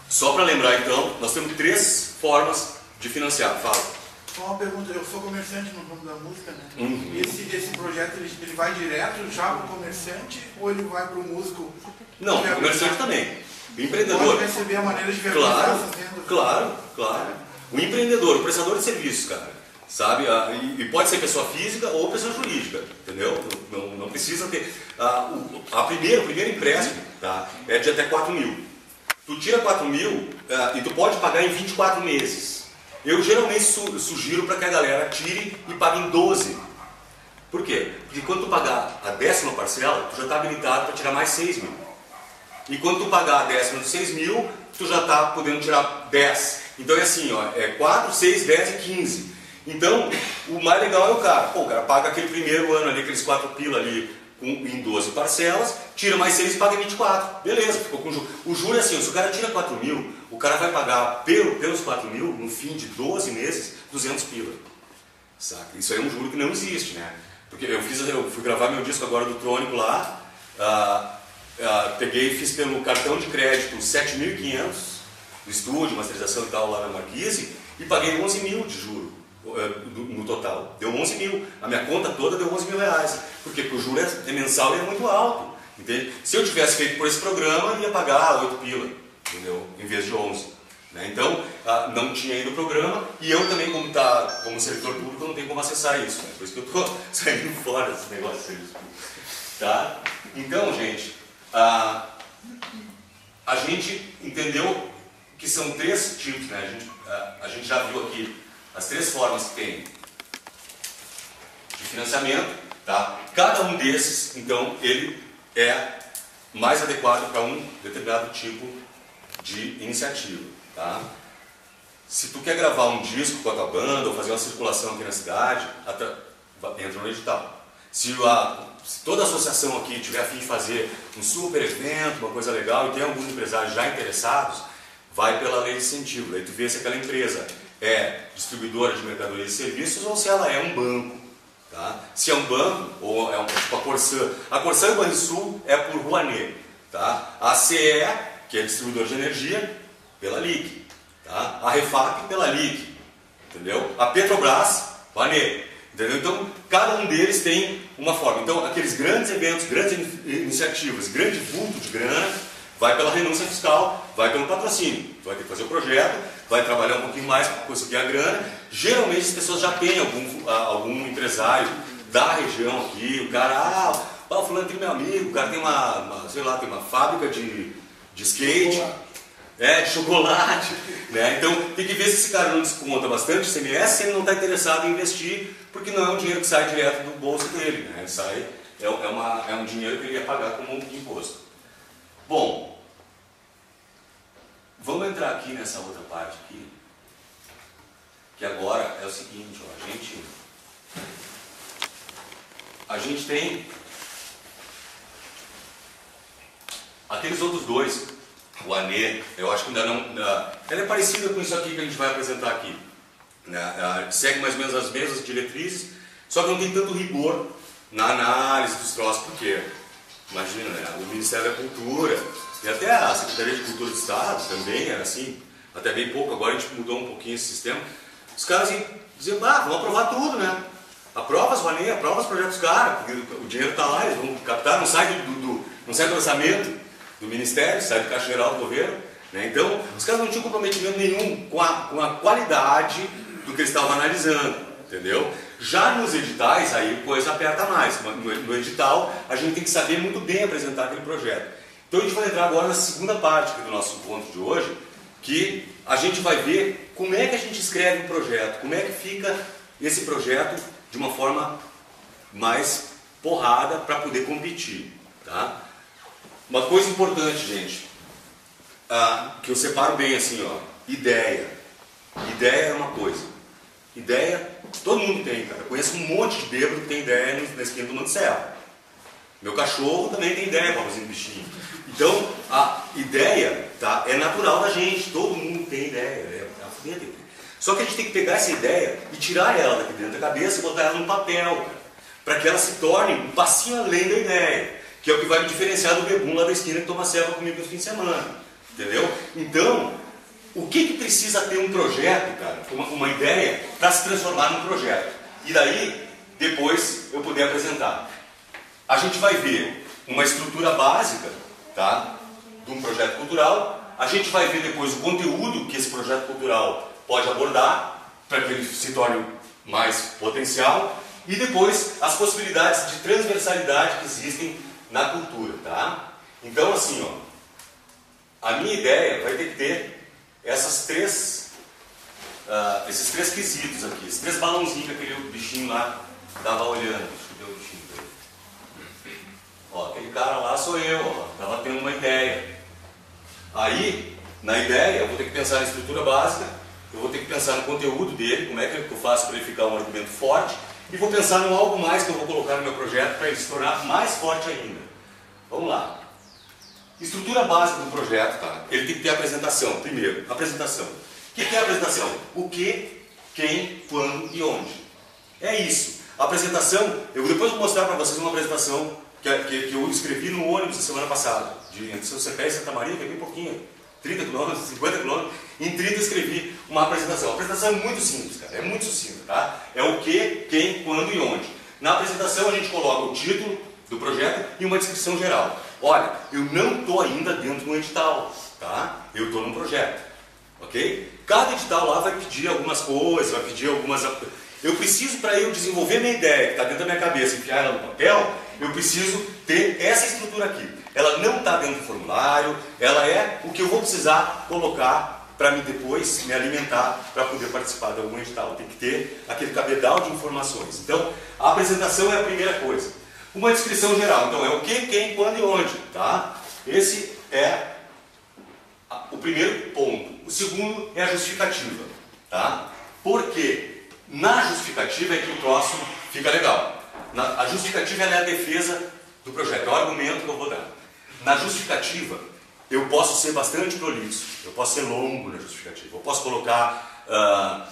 só para lembrar então, nós temos 3 formas de financiar. Fala. Só uma pergunta, eu sou comerciante no ramo da música, né? Uhum. Esse projeto ele vai direto já para o comerciante ou ele vai para o músico? Não, o comerciante também. O empreendedor. Pode receber a maneira de verbalizar essas vendas. Claro. O empreendedor, o prestador de serviços, cara. Sabe? E pode ser pessoa física ou pessoa jurídica, entendeu? Não precisa ter. O primeiro empréstimo, tá? É de até 4 mil. Tu tira 4 mil e tu pode pagar em 24 meses. Eu geralmente sugiro para que a galera tire e pague em 12. Por quê? Porque quando tu pagar a 10ª parcela, tu já está habilitado para tirar mais 6 mil. E quando tu pagar a 10ª de 6 mil, tu já está podendo tirar 10. Então é assim, ó, é 4, 6, 10 e 15. Então, o mais legal é o cara. Pô, o cara paga aquele primeiro ano ali, aqueles 4 pila ali em 12 parcelas, tira mais 6 e paga 24. Beleza, ficou com juro. O juro é assim, se o cara tira 4 mil, o cara vai pagar pelos 4 mil, no fim de 12 meses, 200 pila. Saca? Isso aí é um juro que não existe, né? Porque eu fui gravar meu disco agora do Trônico lá, peguei e fiz pelo cartão de crédito 7.500 do estúdio, masterização e tal lá na Marquise, e paguei 11 mil de juro no total. Deu 11 mil. A minha conta toda deu 11 mil reais. Por quê? Porque o juro é mensal e é muito alto. Entende? Se eu tivesse feito por esse programa, ia pagar 8 pila, entendeu? Em vez de 11. Né? Então, não tinha ainda o programa, e eu também, como servidor público, não tenho como acessar isso. Né? Por isso que eu estou saindo fora desse negócio de serviço público. Tá? Então, gente, a gente entendeu que são 3 tipos, né? A gente já viu aqui as 3 formas que tem de financiamento, tá? Cada um desses, então, ele é mais adequado para um determinado tipo de iniciativa, tá? Se tu quer gravar um disco com a tua banda ou fazer uma circulação aqui na cidade, entra no edital. Se toda associação aqui tiver a fim de fazer um super evento, uma coisa legal, e tem alguns empresários já interessados, vai pela lei de incentivo. Aí tu vê se aquela empresa é distribuidora de mercadorias e serviços ou se ela é um banco. Tá? Se é um banco, ou é tipo a Corsã. A Corsã e o Banrisul é por Rouanet. Tá? A CE, que é distribuidora de energia, pela LIC. tá? A Refap pela LIC, entendeu? A Petrobras, o ANE, entendeu? Então, cada um deles tem uma forma. Então, aqueles grandes eventos, grandes iniciativas, grande vulto de grana, vai pela renúncia fiscal, vai pelo patrocínio. Tu vai ter que fazer o projeto, vai trabalhar um pouquinho mais para conseguir a grana. Geralmente as pessoas já têm algum empresário da região aqui, o cara, o fulano tem meu amigo, o cara tem sei lá, tem uma fábrica de skate, de chocolate, né? Então tem que ver se esse cara não desconta bastante ICMS, se ele não está interessado em investir, porque não é um dinheiro que sai direto do bolso dele, né? Ele sai, é um dinheiro que ele ia pagar como um imposto. Bom, vamos entrar aqui nessa outra parte aqui, que agora é o seguinte, ó, a gente tem aqueles outros dois, o ANE, eu acho que ainda não, ela é parecida com isso aqui que a gente vai apresentar aqui, né? Segue mais ou menos as mesmas diretrizes, só que não tem tanto rigor na análise dos troços, porque imagina, né? O Ministério da Cultura e até a Secretaria de Cultura do Estado também era assim, até bem pouco, agora a gente mudou um pouquinho esse sistema. Os caras diziam, vamos aprovar tudo, né? Aprova as valinhas, aprova os projetos dos caras, porque o dinheiro está lá, eles vão captar, não sai do orçamento do Ministério, sai do Caixa Geral do Governo, né? Então, os caras não tinham comprometimento nenhum com a qualidade do que eles estavam analisando, entendeu? Já nos editais, aí a coisa aperta mais. No edital, a gente tem que saber muito bem apresentar aquele projeto. Então a gente vai entrar agora na segunda parte aqui do nosso encontro de hoje, que a gente vai ver como é que a gente escreve um projeto, como é que fica esse projeto de uma forma mais porrada para poder competir, tá? Uma coisa importante, gente, que eu separo bem assim, ó, ideia. Ideia é uma coisa. Ideia, todo mundo tem, cara. Eu conheço um monte de bêbado que tem ideia na esquina do Monte Serra. Meu cachorro também tem ideia para fazer um bichinho. Então, a ideia, tá, é natural da gente. Todo mundo tem ideia. Só que a gente tem que pegar essa ideia e tirar ela daqui dentro da cabeça e botar ela no papel, para que ela se torne um passinho além da ideia, que é o que vai me diferenciar do bebum lá da esquina que toma serva comigo no fim de semana. Entendeu? Então, o que precisa ter um projeto, cara, uma ideia, para se transformar num projeto? E daí, depois, eu poder apresentar. A gente vai ver uma estrutura básica, tá, de um projeto cultural. A gente vai ver depois o conteúdo que esse projeto cultural pode abordar, para que ele se torne mais potencial. E depois, as possibilidades de transversalidade que existem na cultura, tá? Então, assim, ó, a minha ideia vai ter que ter esses três quesitos aqui, esses três balãozinhos que aquele bichinho lá estava olhando. Deixa eu ver o bichinho dele. Ó, aquele cara lá sou eu, ó, estava tendo uma ideia. Aí, na ideia, eu vou ter que pensar na estrutura básica, eu vou ter que pensar no conteúdo dele, como é que eu faço para ele ficar um argumento forte, e vou pensar em algo mais que eu vou colocar no meu projeto para ele se tornar mais forte ainda. Vamos lá. Estrutura básica do projeto, tá? Ele tem que ter apresentação. Primeiro, apresentação. O que é a apresentação? O que, quem, quando e onde. É isso. A apresentação, eu depois vou mostrar para vocês uma apresentação que eu escrevi no ônibus a semana passada, entre São Cepé e Santa Maria, que é bem pouquinho, 30 km, 50 km, em 30 eu escrevi uma apresentação. A apresentação é muito simples, cara, é muito sucinta, tá? É o que, quem, quando e onde. Na apresentação a gente coloca o título do projeto e uma descrição geral. Olha, eu não estou ainda dentro de um edital, tá? Eu estou num projeto, ok? Cada edital lá vai pedir algumas coisas, vai pedir algumas... Eu preciso, para eu desenvolver minha ideia, que está dentro da minha cabeça, enfiar ela no papel, eu preciso ter essa estrutura aqui. Ela não está dentro do formulário, ela é o que eu vou precisar colocar para mim depois me alimentar para poder participar de algum edital. Tem que ter aquele cabedal de informações. Então, a apresentação é a primeira coisa. Uma descrição geral. Então, é o que, quem, quando e onde, tá? Esse é o primeiro ponto. O segundo é a justificativa, tá? Por quê? Na justificativa é que o próximo fica legal. A justificativa é a defesa do projeto, é o argumento que eu vou dar. Na justificativa, eu posso ser bastante prolixo, eu posso ser longo na justificativa, eu posso colocar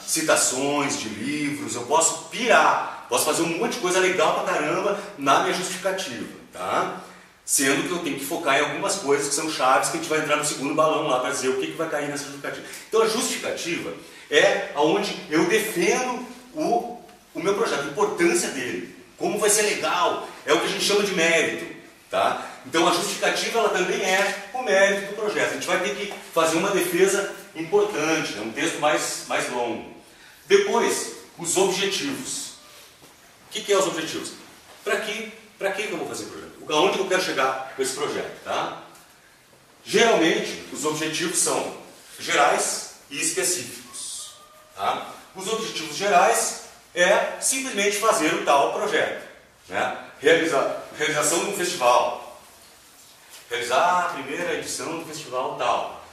citações de livros, eu posso pirar, posso fazer um monte de coisa legal pra caramba na minha justificativa, tá? Sendo que eu tenho que focar em algumas coisas que são chaves que a gente vai entrar no segundo balão lá para dizer o que vai cair nessa justificativa. Então a justificativa é onde eu defendo o meu projeto, a importância dele, como vai ser legal, é o que a gente chama de mérito. Tá? Então a justificativa ela também é o mérito do projeto. A gente vai ter que fazer uma defesa importante, né? Um texto mais longo. Depois, os objetivos. O que é os objetivos? Para que eu vou fazer o projeto? Aonde eu quero chegar com esse projeto? Tá? Geralmente, os objetivos são gerais e específicos. Tá? Os objetivos gerais é simplesmente fazer o tal projeto. Né? Realização de um festival. Realizar a primeira edição do festival tal.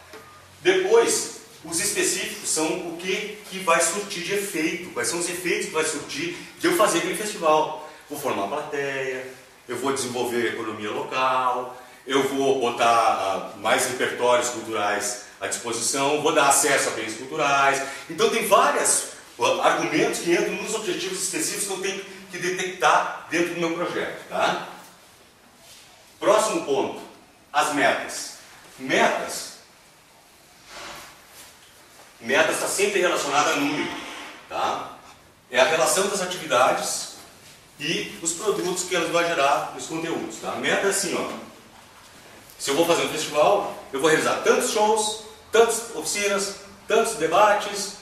Depois, os específicos são o que vai surtir de efeito. Quais são os efeitos que vai surtir de eu fazer aquele festival. Vou formar plateia, eu vou desenvolver a economia local, eu vou botar mais repertórios culturais à disposição, vou dar acesso a bens culturais. Então tem vários argumentos que entram nos objetivos específicos que eu tenho que detectar dentro do meu projeto. Tá? Próximo ponto, as metas. Metas está sempre relacionada a número. Tá? É a relação das atividades e os produtos que elas vão gerar nos conteúdos. Tá? A meta é assim, ó. Se eu vou fazer um festival, eu vou realizar tantos shows, tantas oficinas, tantos debates,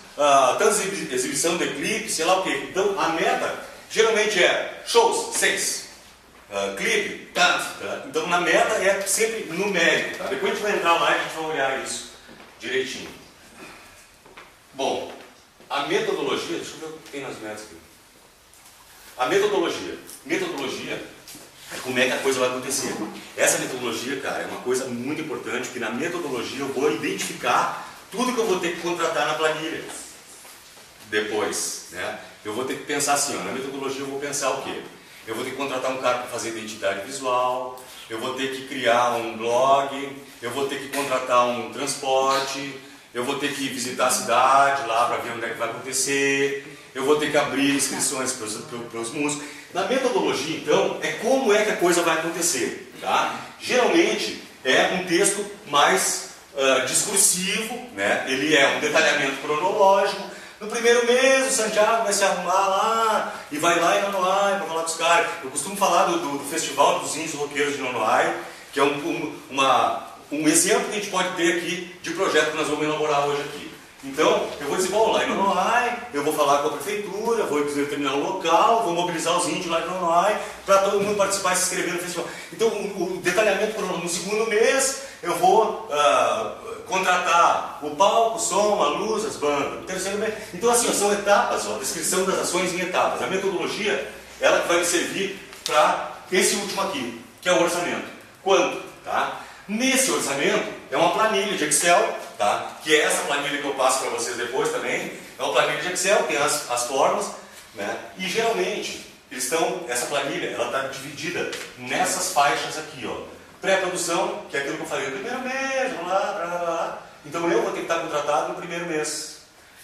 tantas exibição de clipe, sei lá o quê. Então a meta geralmente é shows, 6. Clipe, tanto. Tá? Então na meta é sempre numérico. Tá? Depois a gente vai entrar lá e a gente vai olhar isso direitinho. Bom, a metodologia, deixa eu ver o que tem nas metas aqui. A metodologia é como é que a coisa vai acontecer. Essa metodologia, cara, é uma coisa muito importante, porque na metodologia eu vou identificar tudo que eu vou ter que contratar na planilha. Depois, né? Eu vou ter que pensar assim, ó, na metodologia eu vou pensar o quê? Eu vou ter que contratar um cara para fazer identidade visual, eu vou ter que criar um blog, eu vou ter que contratar um transporte, eu vou ter que visitar a cidade lá para ver onde é que vai acontecer, eu vou ter que abrir inscrições para os músicos. Na metodologia, então, é como é que a coisa vai acontecer. Tá? Geralmente é um texto mais discursivo, né? Ele é um detalhamento cronológico. No primeiro mês o Santiago vai se arrumar lá e vai lá em Nonoai para falar com os caras. Eu costumo falar do Festival dos Índios Roqueiros de Nonoai, que é um exemplo que a gente pode ter aqui de projeto que nós vamos elaborar hoje aqui. Então, eu vou dizer, bom, lá em Nonoai, eu vou falar com a prefeitura, vou determinar um local, vou mobilizar os índios lá em Nonoai para todo mundo participar e se inscrever no festival. Então, o detalhamento no segundo mês, eu vou contratar o palco, o som, a luz, as bandas. No terceiro mês. Então, assim, são etapas, a descrição das ações em etapas. A metodologia, ela vai me servir para esse último aqui, que é o orçamento. Quanto? Tá? Nesse orçamento, é uma planilha de Excel, tá? Que é essa planilha que eu passo para vocês depois também. É uma planilha de Excel, tem as formas, né? E geralmente, essa planilha está dividida nessas faixas aqui, ó. Pré-produção, que é aquilo que eu falei no primeiro mês, lá. Então eu vou ter que estar contratado no primeiro mês.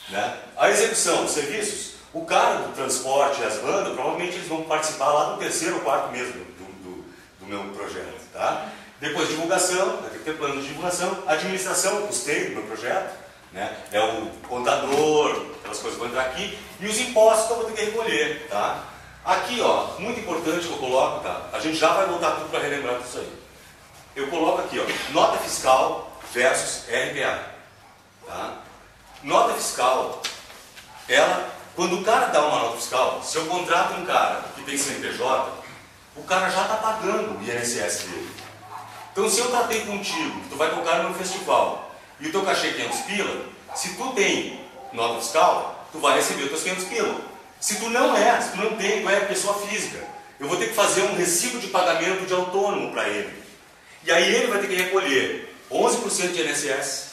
Né? A execução dos serviços, o cara do transporte e as bandas, provavelmente eles vão participar lá no terceiro ou quarto mês do meu projeto. Tá? Depois divulgação, vai ter que ter plano de divulgação. Administração, custeio do meu projeto. Né? É o contador, aquelas coisas que vão entrar aqui. E os impostos que eu vou ter que recolher. Tá? Aqui, ó, muito importante que eu coloco, tá? A gente já vai voltar tudo para relembrar disso aí. Eu coloco aqui, ó, nota fiscal versus RPA. Tá? Nota fiscal, quando o cara dá uma nota fiscal, se eu contrato um cara que tem CNPJ, o cara já está pagando o INSS dele. Então, se eu tratei contigo, tu vai tocar no festival e o teu cachê é 500 pila, se tu tem nota fiscal, tu vai receber os teus 500 pila. Se tu não tem, tu é pessoa física, eu vou ter que fazer um recibo de pagamento de autônomo para ele. E aí ele vai ter que recolher 11% de INSS,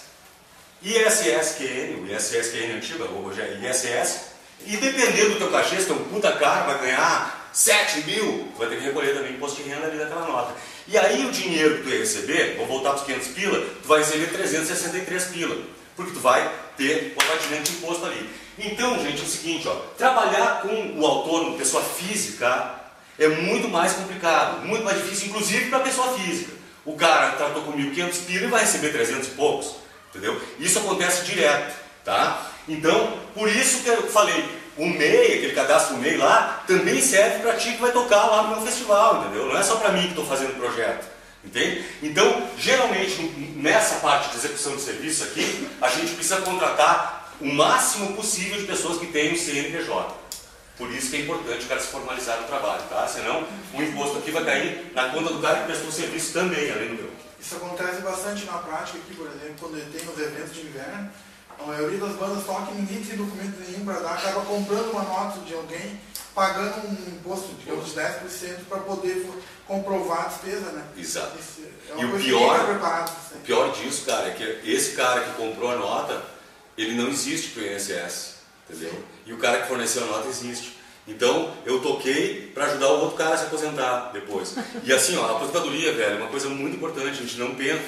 ISSQN, o ISSQN antigo, hoje é ISS, e dependendo do teu cachê, se tu é um puta cara, vai ganhar 7 mil, tu vai ter que recolher também imposto de renda ali daquela nota. E aí o dinheiro que tu ia receber, vou voltar para os 500 pila, tu vai receber 363 pila, porque tu vai ter o abatimento de imposto ali. Então, gente, é o seguinte, ó, trabalhar com o autônomo, pessoa física, É muito mais complicado, muito mais difícil, inclusive para a pessoa física. O cara tratou comigo 500 pila e vai receber 300 e poucos, entendeu? Isso acontece direto, tá? Então, por isso que eu falei, o MEI, aquele cadastro MEI lá, também serve para ti que vai tocar lá no meu festival, entendeu? Não é só para mim que estou fazendo o projeto, entende? Então, geralmente, nessa parte de execução de serviço aqui, a gente precisa contratar o máximo possível de pessoas que tenham CNPJ. Por isso que é importante o cara se formalizar no trabalho, tá? Senão o imposto aqui vai cair na conta do cara que prestou o serviço também, além do meu. Isso acontece bastante na prática aqui, por exemplo, quando tem os eventos de inverno. A maioria das bandas toca e ninguém tem documento nenhum para dar, acaba comprando uma nota de alguém, pagando um imposto, digamos, de 10% para poder comprovar a despesa, né? Exato. É uma E o coisa pior, que ninguém tá preparado, o pior disso, cara, é que esse cara que comprou a nota, ele não existe para o INSS, entendeu? Sim. E o cara que forneceu a nota existe. Então, eu toquei para ajudar o outro cara a se aposentar depois. E assim, ó, a aposentadoria, velho, é uma coisa muito importante. A gente não pensa,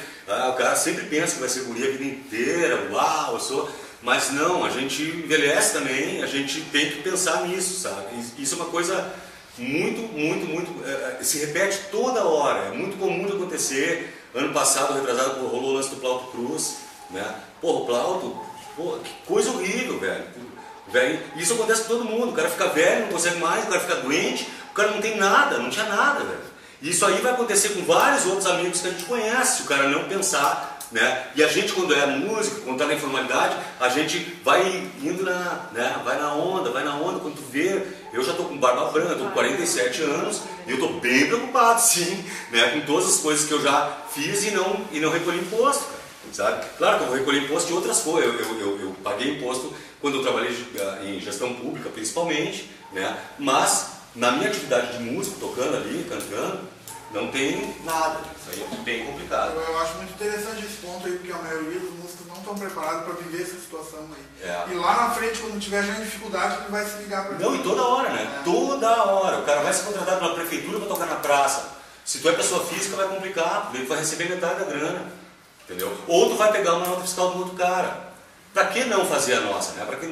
o cara sempre pensa que vai ser guri a vida inteira, uau, eu sou... Mas não, a gente envelhece também, a gente tem que pensar nisso, sabe? Isso é uma coisa muito, se repete toda hora, é muito comum de acontecer. Ano passado, retrasado, rolou o lance do Plauto Cruz, né? Pô, o Plauto, pô, que coisa horrível, velho. Isso acontece com todo mundo, o cara fica velho, não consegue mais, o cara fica doente, o cara não tem nada, não tinha nada, velho. Isso aí vai acontecer com vários outros amigos que a gente conhece, se o cara não pensar, né? E a gente, quando é músico, quando está na informalidade, a gente vai indo vai na onda, quando tu vê, eu já estou com barba branca, estou com 47 anos, e eu estou bem preocupado, sim, né? Com todas as coisas que eu já fiz e não recolhi imposto, cara, sabe? Claro que eu vou recolher imposto de outras coisas, eu paguei imposto quando eu trabalhei em gestão pública, principalmente, né? Mas na minha atividade de músico, tocando ali, cantando, não tem nada. Isso aí é bem complicado. Eu acho muito interessante esse ponto aí, porque a maioria dos músicos não estão preparados para viver essa situação aí. É. E lá na frente, quando tiver já em dificuldade, ele vai se ligar para Não, e toda hora, né? Toda hora. O cara vai ser contratado pela prefeitura para tocar na praça. Se tu é pessoa física, vai complicar, porque ele vai receber metade da grana. Entendeu? Ou tu vai pegar uma nota fiscal do outro cara. Pra que não fazer a nossa, né? Pra que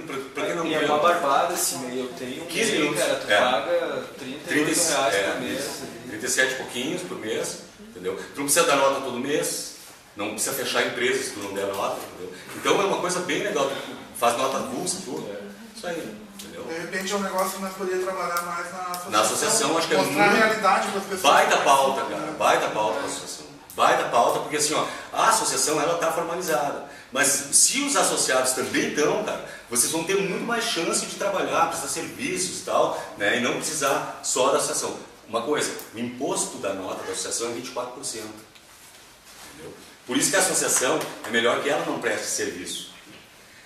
não E é uma barbada esse meio. Eu tenho 15 minutos. Cara, tu paga 38 reais por mês. 37 e pouquinhos por mês, entendeu? Tu não precisa dar nota todo mês, não precisa fechar empresa se tu não der nota, entendeu? Então é uma coisa bem legal, tu faz nota avulsa, tudo. Isso aí, entendeu? De repente é um negócio que nós poderíamos trabalhar mais na associação. Na associação, acho que é muito... Mostrar a realidade para as pessoas. Baita pauta, cara, baita pauta para a associação. Baita pauta, porque assim, ó, a associação, ela está formalizada. Mas se os associados também estão, cara, vocês vão ter muito mais chance de trabalhar, prestar serviços e tal, né? E não precisar só da associação. Uma coisa, o imposto da nota da associação é 24%. Entendeu? Por isso que a associação é melhor que ela não preste serviço.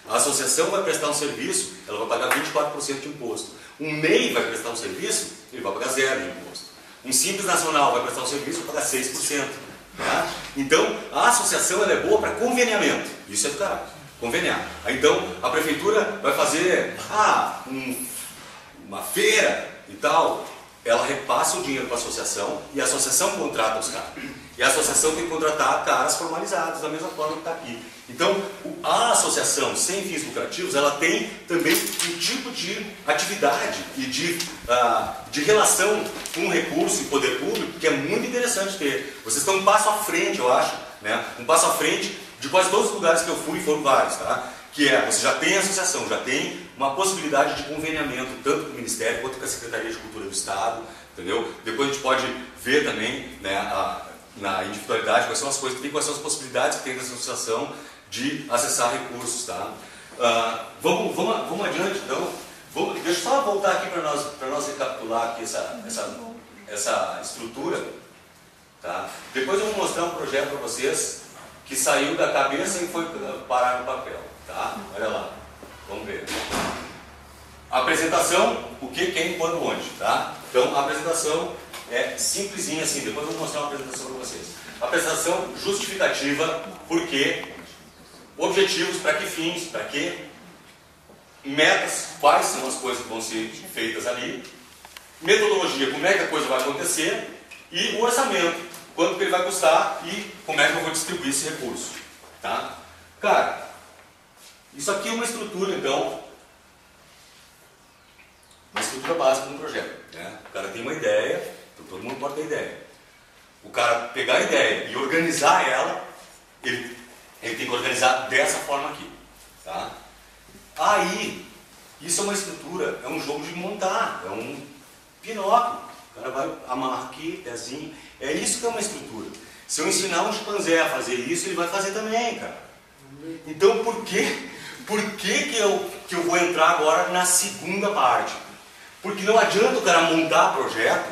A associação vai prestar um serviço, ela vai pagar 24% de imposto. Um MEI vai prestar um serviço, ele vai pagar 0% de imposto. Um Simples Nacional vai prestar um serviço, vai pagar 6%. Tá? Então, a associação ela é boa para conveniamento. Isso é do caralho. Conveniar. Então, a prefeitura vai fazer uma feira e tal. Ela repassa o dinheiro para a associação e a associação contrata os caras. E a associação tem que contratar caras formalizados, da mesma forma que está aqui. Então, a associação sem fins lucrativos, ela tem também um tipo de atividade e de relação com o recurso e poder público que é muito interessante ter. Vocês estão um passo à frente, eu acho, né? Um passo à frente de quase todos os lugares que eu fui, foram vários, tá? Que é, você já tem associação, já tem uma possibilidade de conveniamento, tanto com o Ministério quanto com a Secretaria de Cultura do Estado, entendeu? Depois a gente pode ver também, né, na individualidade, quais são as coisas que tem, quais são as possibilidades que tem dessa associação de acessar recursos, tá? Vamos adiante, então. Deixa eu só voltar aqui para nós recapitular aqui essa estrutura, tá? Depois eu vou mostrar um projeto para vocês que saiu da cabeça e foi parar no papel, tá? Olha lá, vamos ver. Apresentação, o que, quem, quando, onde, tá? Então a apresentação é simplesinha assim, depois eu vou mostrar uma apresentação para vocês. Apresentação justificativa, por quê? Objetivos, para que fins, para quê? Metas, quais são as coisas que vão ser feitas ali. Metodologia, como é que a coisa vai acontecer. E o orçamento, quanto que ele vai custar e como é que eu vou distribuir esse recurso. Tá? Cara, isso aqui é uma estrutura, então. uma estrutura básica de um projeto. Né? O cara tem uma ideia, então todo mundo pode ter ideia. O cara pegar a ideia e organizar ela, ele tem que organizar dessa forma aqui. Tá? Aí, isso é uma estrutura, é um jogo de montar, é um pinóquio. O cara vai amarrar aqui, pezinho. É isso que é uma estrutura. Se eu ensinar um chimpanzé a fazer isso, ele vai fazer também, cara. Então, por que eu vou entrar agora na segunda parte? Porque não adianta o cara montar projeto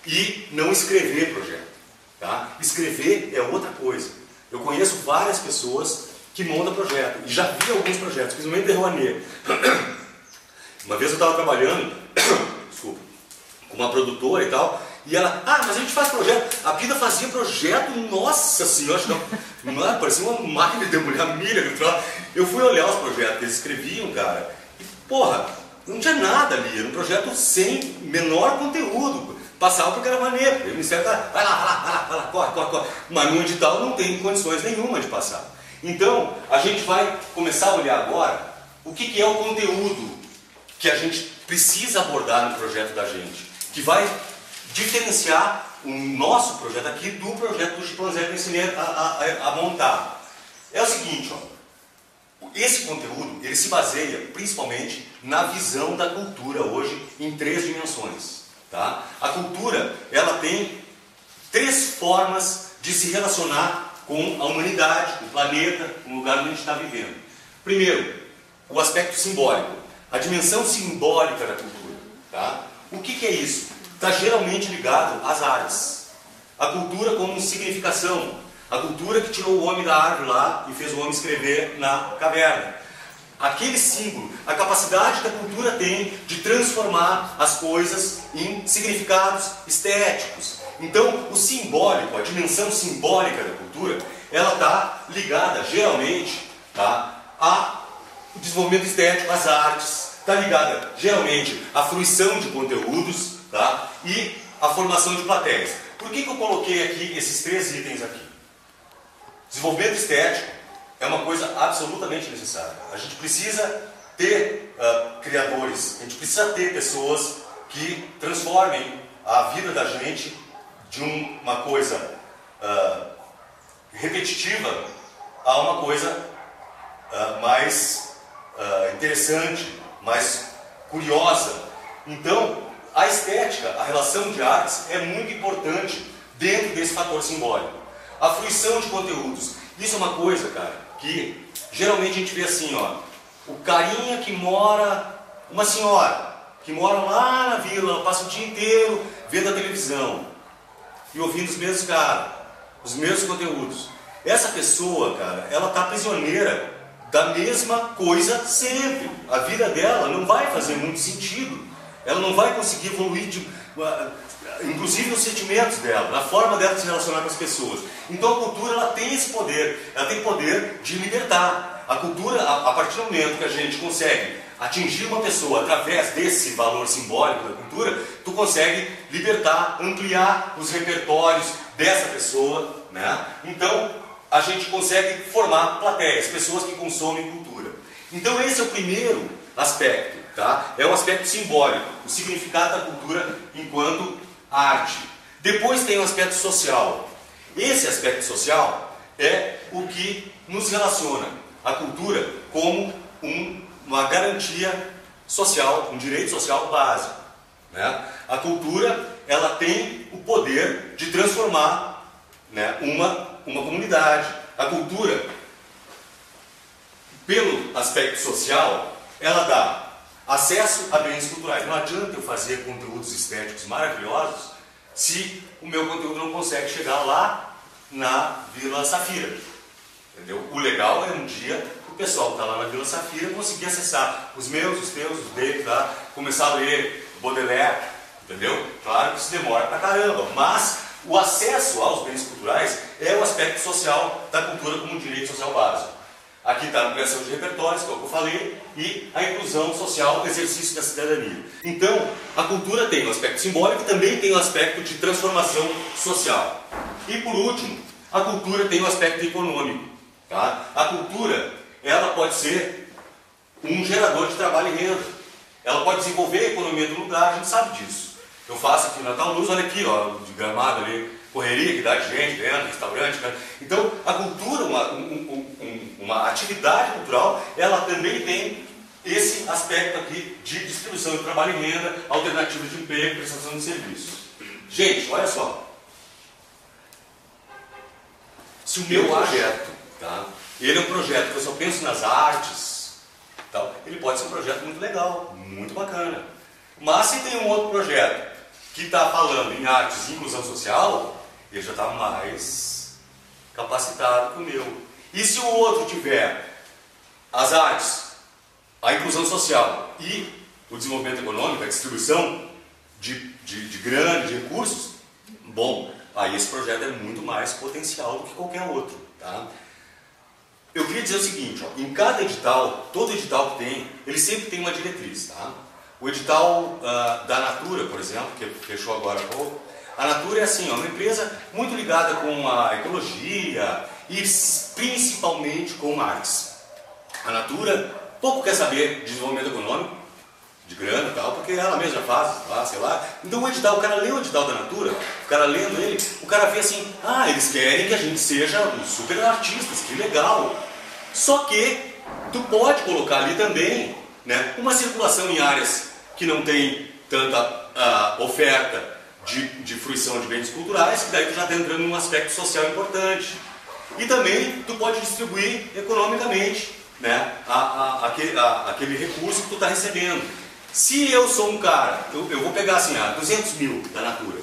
e não escrever projeto. Tá? Escrever é outra coisa. Eu conheço várias pessoas que montam projeto. E já vi alguns projetos, principalmente de Rouanet. Uma vez eu estava trabalhando desculpa, com uma produtora e tal, e ela, mas a gente faz projeto. A Pida fazia projeto, nossa senhora, parecia uma máquina de mulher milha. Eu fui olhar os projetos que eles escreviam, cara, e porra, não tinha nada ali, era um projeto sem menor conteúdo. Passava porque era maneiro, o Ministério vai lá, corre. Mas no edital não tem condições nenhuma de passar. Então, a gente vai começar a olhar agora o que é o conteúdo que a gente precisa abordar no projeto da gente, que vai diferenciar o nosso projeto aqui do projeto do chimpanzé que eu ensinei a montar. É o seguinte, ó, esse conteúdo ele se baseia principalmente na visão da cultura hoje em 3 dimensões. Tá? A cultura ela tem 3 formas de se relacionar com a humanidade, o planeta, o lugar onde a gente está vivendo. Primeiro, o aspecto simbólico, a dimensão simbólica da cultura. Tá? O que é isso? Está geralmente ligado às artes. A cultura como significação. A cultura que tirou o homem da árvore lá e fez o homem escrever na caverna. Aquele símbolo, a capacidade que a cultura tem de transformar as coisas em significados estéticos. Então, o simbólico, a dimensão simbólica da cultura, ela está ligada, geralmente, tá, ao desenvolvimento estético, às artes, está ligada, geralmente, à fruição de conteúdos, tá, e à formação de plateias. Por que eu coloquei aqui esses 3 itens aqui? Desenvolvimento estético é uma coisa absolutamente necessária. A gente precisa ter criadores, a gente precisa ter pessoas que transformem a vida da gente de uma coisa repetitiva a uma coisa mais interessante, mais curiosa. Então, a estética, a relação de artes é muito importante dentro desse fator simbólico. A fruição de conteúdos, isso é uma coisa, cara, que geralmente a gente vê assim, ó, o carinha que mora, uma senhora, que mora lá na vila, ela passa o dia inteiro vendo a televisão e ouvindo os mesmos caras, os mesmos conteúdos. Essa pessoa, cara, ela está prisioneira da mesma coisa sempre. A vida dela não vai fazer muito sentido. Ela não vai conseguir evoluir, inclusive nos sentimentos dela, na forma dela de se relacionar com as pessoas. Então a cultura ela tem esse poder, ela tem poder de libertar. A cultura, a partir do momento que a gente consegue atingir uma pessoa através desse valor simbólico da cultura, tu consegue libertar, ampliar os repertórios dessa pessoa, né? Então a gente consegue formar plateias, pessoas que consomem cultura. Então esse é o primeiro aspecto, tá? É o aspecto simbólico, o significado da cultura enquanto arte. Depois tem o aspecto social. Esse aspecto social é o que nos relaciona a cultura como uma garantia social, um direito social básico, né? A cultura ela tem o poder de transformar, né, uma comunidade. A cultura, pelo aspecto social, ela dá acesso a bens culturais. Não adianta eu fazer conteúdos estéticos maravilhosos se o meu conteúdo não consegue chegar lá na Vila Safira. Entendeu? O legal é um dia o pessoal que está lá na Vila Safira conseguir acessar os meus, os teus, os deles, tá? Começar a ler Baudelaire, entendeu? Claro que isso demora pra caramba, mas o acesso aos bens culturais é o aspecto social da cultura como um direito social básico. Aqui está a ampliação de repertórios, que é o que eu falei, e a inclusão social, o exercício da cidadania. Então, a cultura tem um aspecto simbólico e também tem um aspecto de transformação social. E por último, a cultura tem um aspecto econômico. Tá? A cultura, ela pode ser um gerador de trabalho e renda. ela pode desenvolver a economia do lugar, a gente sabe disso. Eu faço aqui no Natal Luz, olha aqui, ó, de Gramado ali, correria que dá de gente dentro, restaurante, né? Então, a cultura, uma atividade cultural, ela também tem esse aspecto aqui de distribuição de trabalho e renda, alternativas de emprego, prestação de serviços. Gente, olha só. Se o meu projeto, tá, ele é um projeto que eu só penso nas artes, tá, ele pode ser um projeto muito legal, muito bacana. Mas se tem um outro projeto que está falando em artes e inclusão social, ele já está mais capacitado que o meu. E se o outro tiver as artes, a inclusão social e o desenvolvimento econômico, a distribuição de grana, de recursos, bom, aí esse projeto é muito mais potencial do que qualquer outro. Tá? Eu queria dizer o seguinte, ó, em cada edital, todo edital que tem, ele sempre tem uma diretriz. Tá? O edital da Natura, por exemplo, que fechou agora há pouco, a Natura é assim, ó, uma empresa muito ligada com a ecologia e principalmente com artes. A Natura pouco quer saber de desenvolvimento econômico, de grana e tal, porque ela mesma faz, lá, sei lá. Então o edital, o cara lê o edital da Natura, o cara lendo ele, o cara vê assim, ah, eles querem que a gente seja super artistas, que legal. Só que tu pode colocar ali também, né, uma circulação em áreas que não tem tanta oferta de fruição de bens culturais, que daí tu já está entrando num aspecto social importante. E também tu pode distribuir economicamente, né, aquele recurso que tu está recebendo. Se eu sou um cara, eu vou pegar assim, 200 mil da Natura,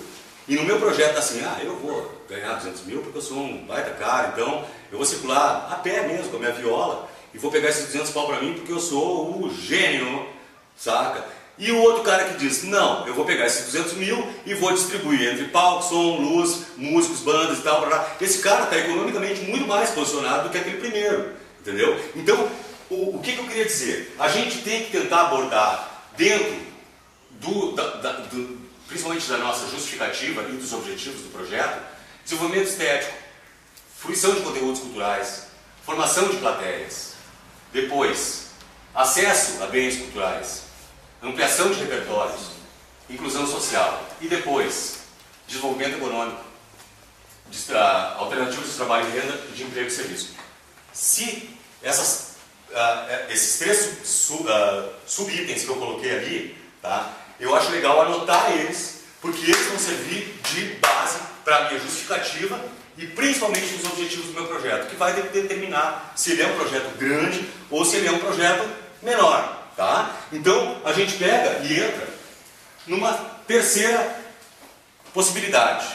e no meu projeto assim, eu vou ganhar 200 mil porque eu sou um baita cara, então eu vou circular a pé mesmo com a minha viola, e vou pegar esses 200 pau para mim porque eu sou o gênio, saca? E o outro cara que diz, não, eu vou pegar esses 200 mil e vou distribuir entre palco, som, luz, músicos, bandas e tal, esse cara está economicamente muito mais posicionado do que aquele primeiro, entendeu? Então, o que eu queria dizer? A gente tem que tentar abordar dentro principalmente da nossa justificativa e dos objetivos do projeto, desenvolvimento estético, fruição de conteúdos culturais, formação de plateias, depois, acesso a bens culturais, ampliação de repertórios, inclusão social e depois, desenvolvimento econômico, alternativas de trabalho e renda, de emprego e serviço. Se esses três subitens que eu coloquei ali, tá, eu acho legal anotar eles, porque eles vão servir de base para a minha justificativa e principalmente os objetivos do meu projeto, que vai determinar se ele é um projeto grande ou se ele é um projeto menor. Tá? Então a gente pega e entra numa terceira possibilidade.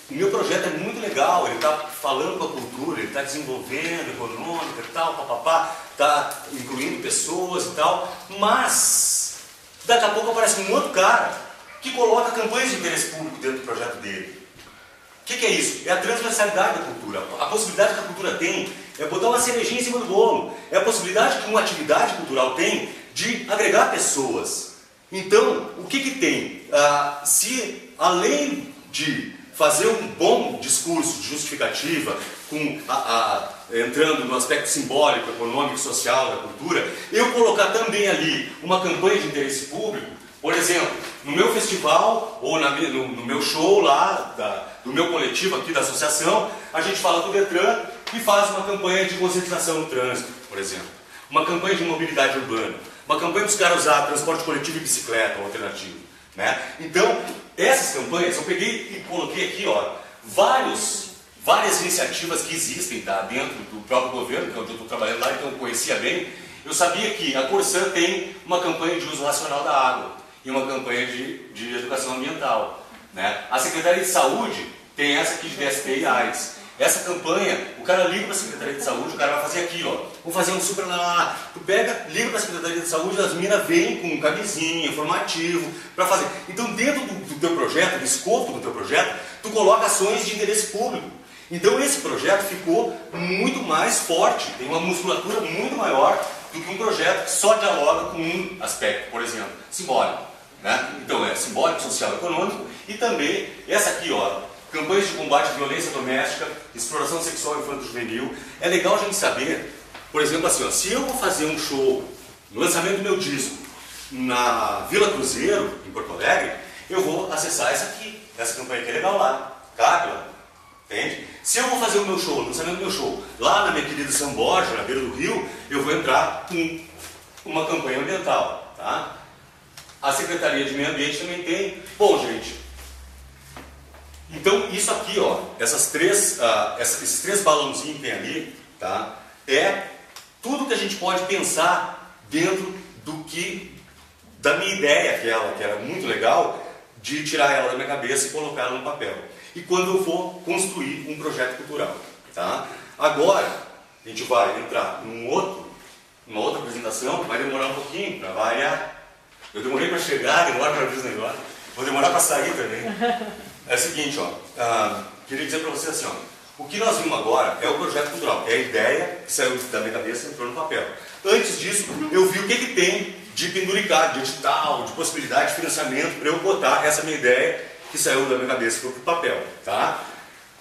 O meu projeto é muito legal, ele está falando com a cultura, ele está desenvolvendo econômica e tal, papapá, está incluindo pessoas e tal, mas daqui a pouco aparece um outro cara que coloca campanhas de interesse público dentro do projeto dele. O que é isso? É a transversalidade da cultura. A possibilidade que a cultura tem é botar uma cerejinha em cima do bolo. É a possibilidade que uma atividade cultural tem de agregar pessoas. Então, o que tem? Se além de fazer um bom discurso de justificativa, entrando no aspecto simbólico, econômico e social da cultura, eu colocar também ali uma campanha de interesse público, por exemplo, no meu festival ou no meu show lá, do meu coletivo aqui da associação, a gente fala com o Detran e faz uma campanha de conscientização no trânsito, por exemplo. Uma campanha de mobilidade urbana. Uma campanha dos caras usar transporte coletivo e bicicleta, alternativo. Né? Então, essas campanhas, eu peguei e coloquei aqui, ó, várias iniciativas que existem, tá, dentro do próprio governo, que é onde eu estou trabalhando lá, então eu conhecia bem. Eu sabia que a Corsã tem uma campanha de uso racional da água e uma campanha de educação ambiental. Né? A Secretaria de Saúde tem essa aqui de DST e AIDS. Essa campanha, o cara liga para a Secretaria de Saúde, o cara vai fazer aqui, ó, vou fazer um super lá. Tu pega, liga para a Secretaria de Saúde, as minas vêm com camisinha, informativo, para fazer. Então, dentro do teu projeto, do escopo do teu projeto, tu coloca ações de interesse público. Então, esse projeto ficou muito mais forte, tem uma musculatura muito maior do que um projeto que só dialoga com um aspecto, por exemplo, simbólico. Né? Então, é simbólico, social, econômico, e também essa aqui, ó, campanhas de combate à violência doméstica, exploração sexual infanto-juvenil. É legal a gente saber, por exemplo, assim, ó, se eu vou fazer um show no lançamento do meu disco na Vila Cruzeiro, em Porto Alegre, eu vou acessar essa campanha que é legal lá, cabe lá, entende? Se eu vou fazer o meu show, o lançamento do meu show, lá na minha querida São Borja, na beira do rio, eu vou entrar com uma campanha ambiental, tá? A Secretaria de Meio Ambiente também tem. Bom, gente, então isso aqui, ó, esses três balãozinhos que tem ali, tá? É tudo que a gente pode pensar dentro da minha ideia, que era muito legal, de tirar ela da minha cabeça e colocar ela no papel. E quando eu for construir um projeto cultural, tá? Agora, a gente vai entrar numa outra apresentação, vai demorar um pouquinho para variar. Eu demorei para chegar, demora para ver os negócios, vou demorar para sair também. É o seguinte, ó, queria dizer para vocês assim, ó, o que nós vimos agora é o projeto cultural, é a ideia que saiu da minha cabeça e entrou no papel. Antes disso, eu vi o que tem de penduricado, de edital, de possibilidade de financiamento para eu botar essa minha ideia que saiu da minha cabeça e foi para o papel, tá?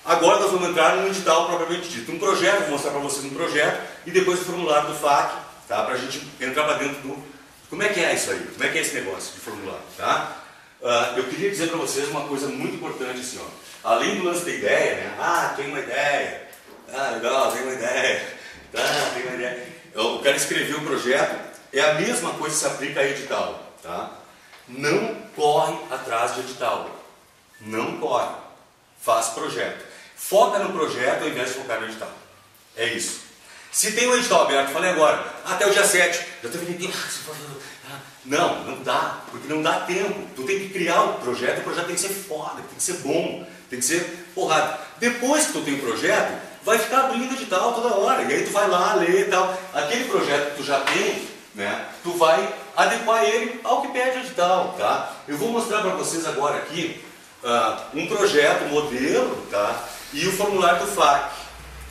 Agora nós vamos entrar no edital propriamente dito. Um projeto, vou mostrar para vocês um projeto e depois o formulário do FAQ, tá? Para a gente entrar para dentro do... Como é que é isso aí? Como é que é esse negócio de formulário, tá? Eu queria dizer para vocês uma coisa muito importante assim, ó. Além do lance da ideia, né? Ah, tem uma ideia. Ah, legal, tem uma ideia. Tá, tem uma ideia. O cara escreveu o projeto, é a mesma coisa que se aplica a edital, tá? Não corre atrás de edital. Não corre. Faz projeto. Foca no projeto ao invés de focar no edital. É isso. Se tem um edital aberto, falei agora, até o dia 7, já estou vendendo. Não, não dá, porque não dá tempo. Tu tem que criar o projeto tem que ser foda, tem que ser bom, tem que ser porrada. Depois que tu tem o projeto, vai ficar abrindo edital toda hora, e aí tu vai lá ler e tal. Aquele projeto que tu já tem, né, tu vai adequar ele ao que pede o edital, tá? Eu vou mostrar para vocês agora aqui um projeto, modelo, tá? E o formulário do FAQ,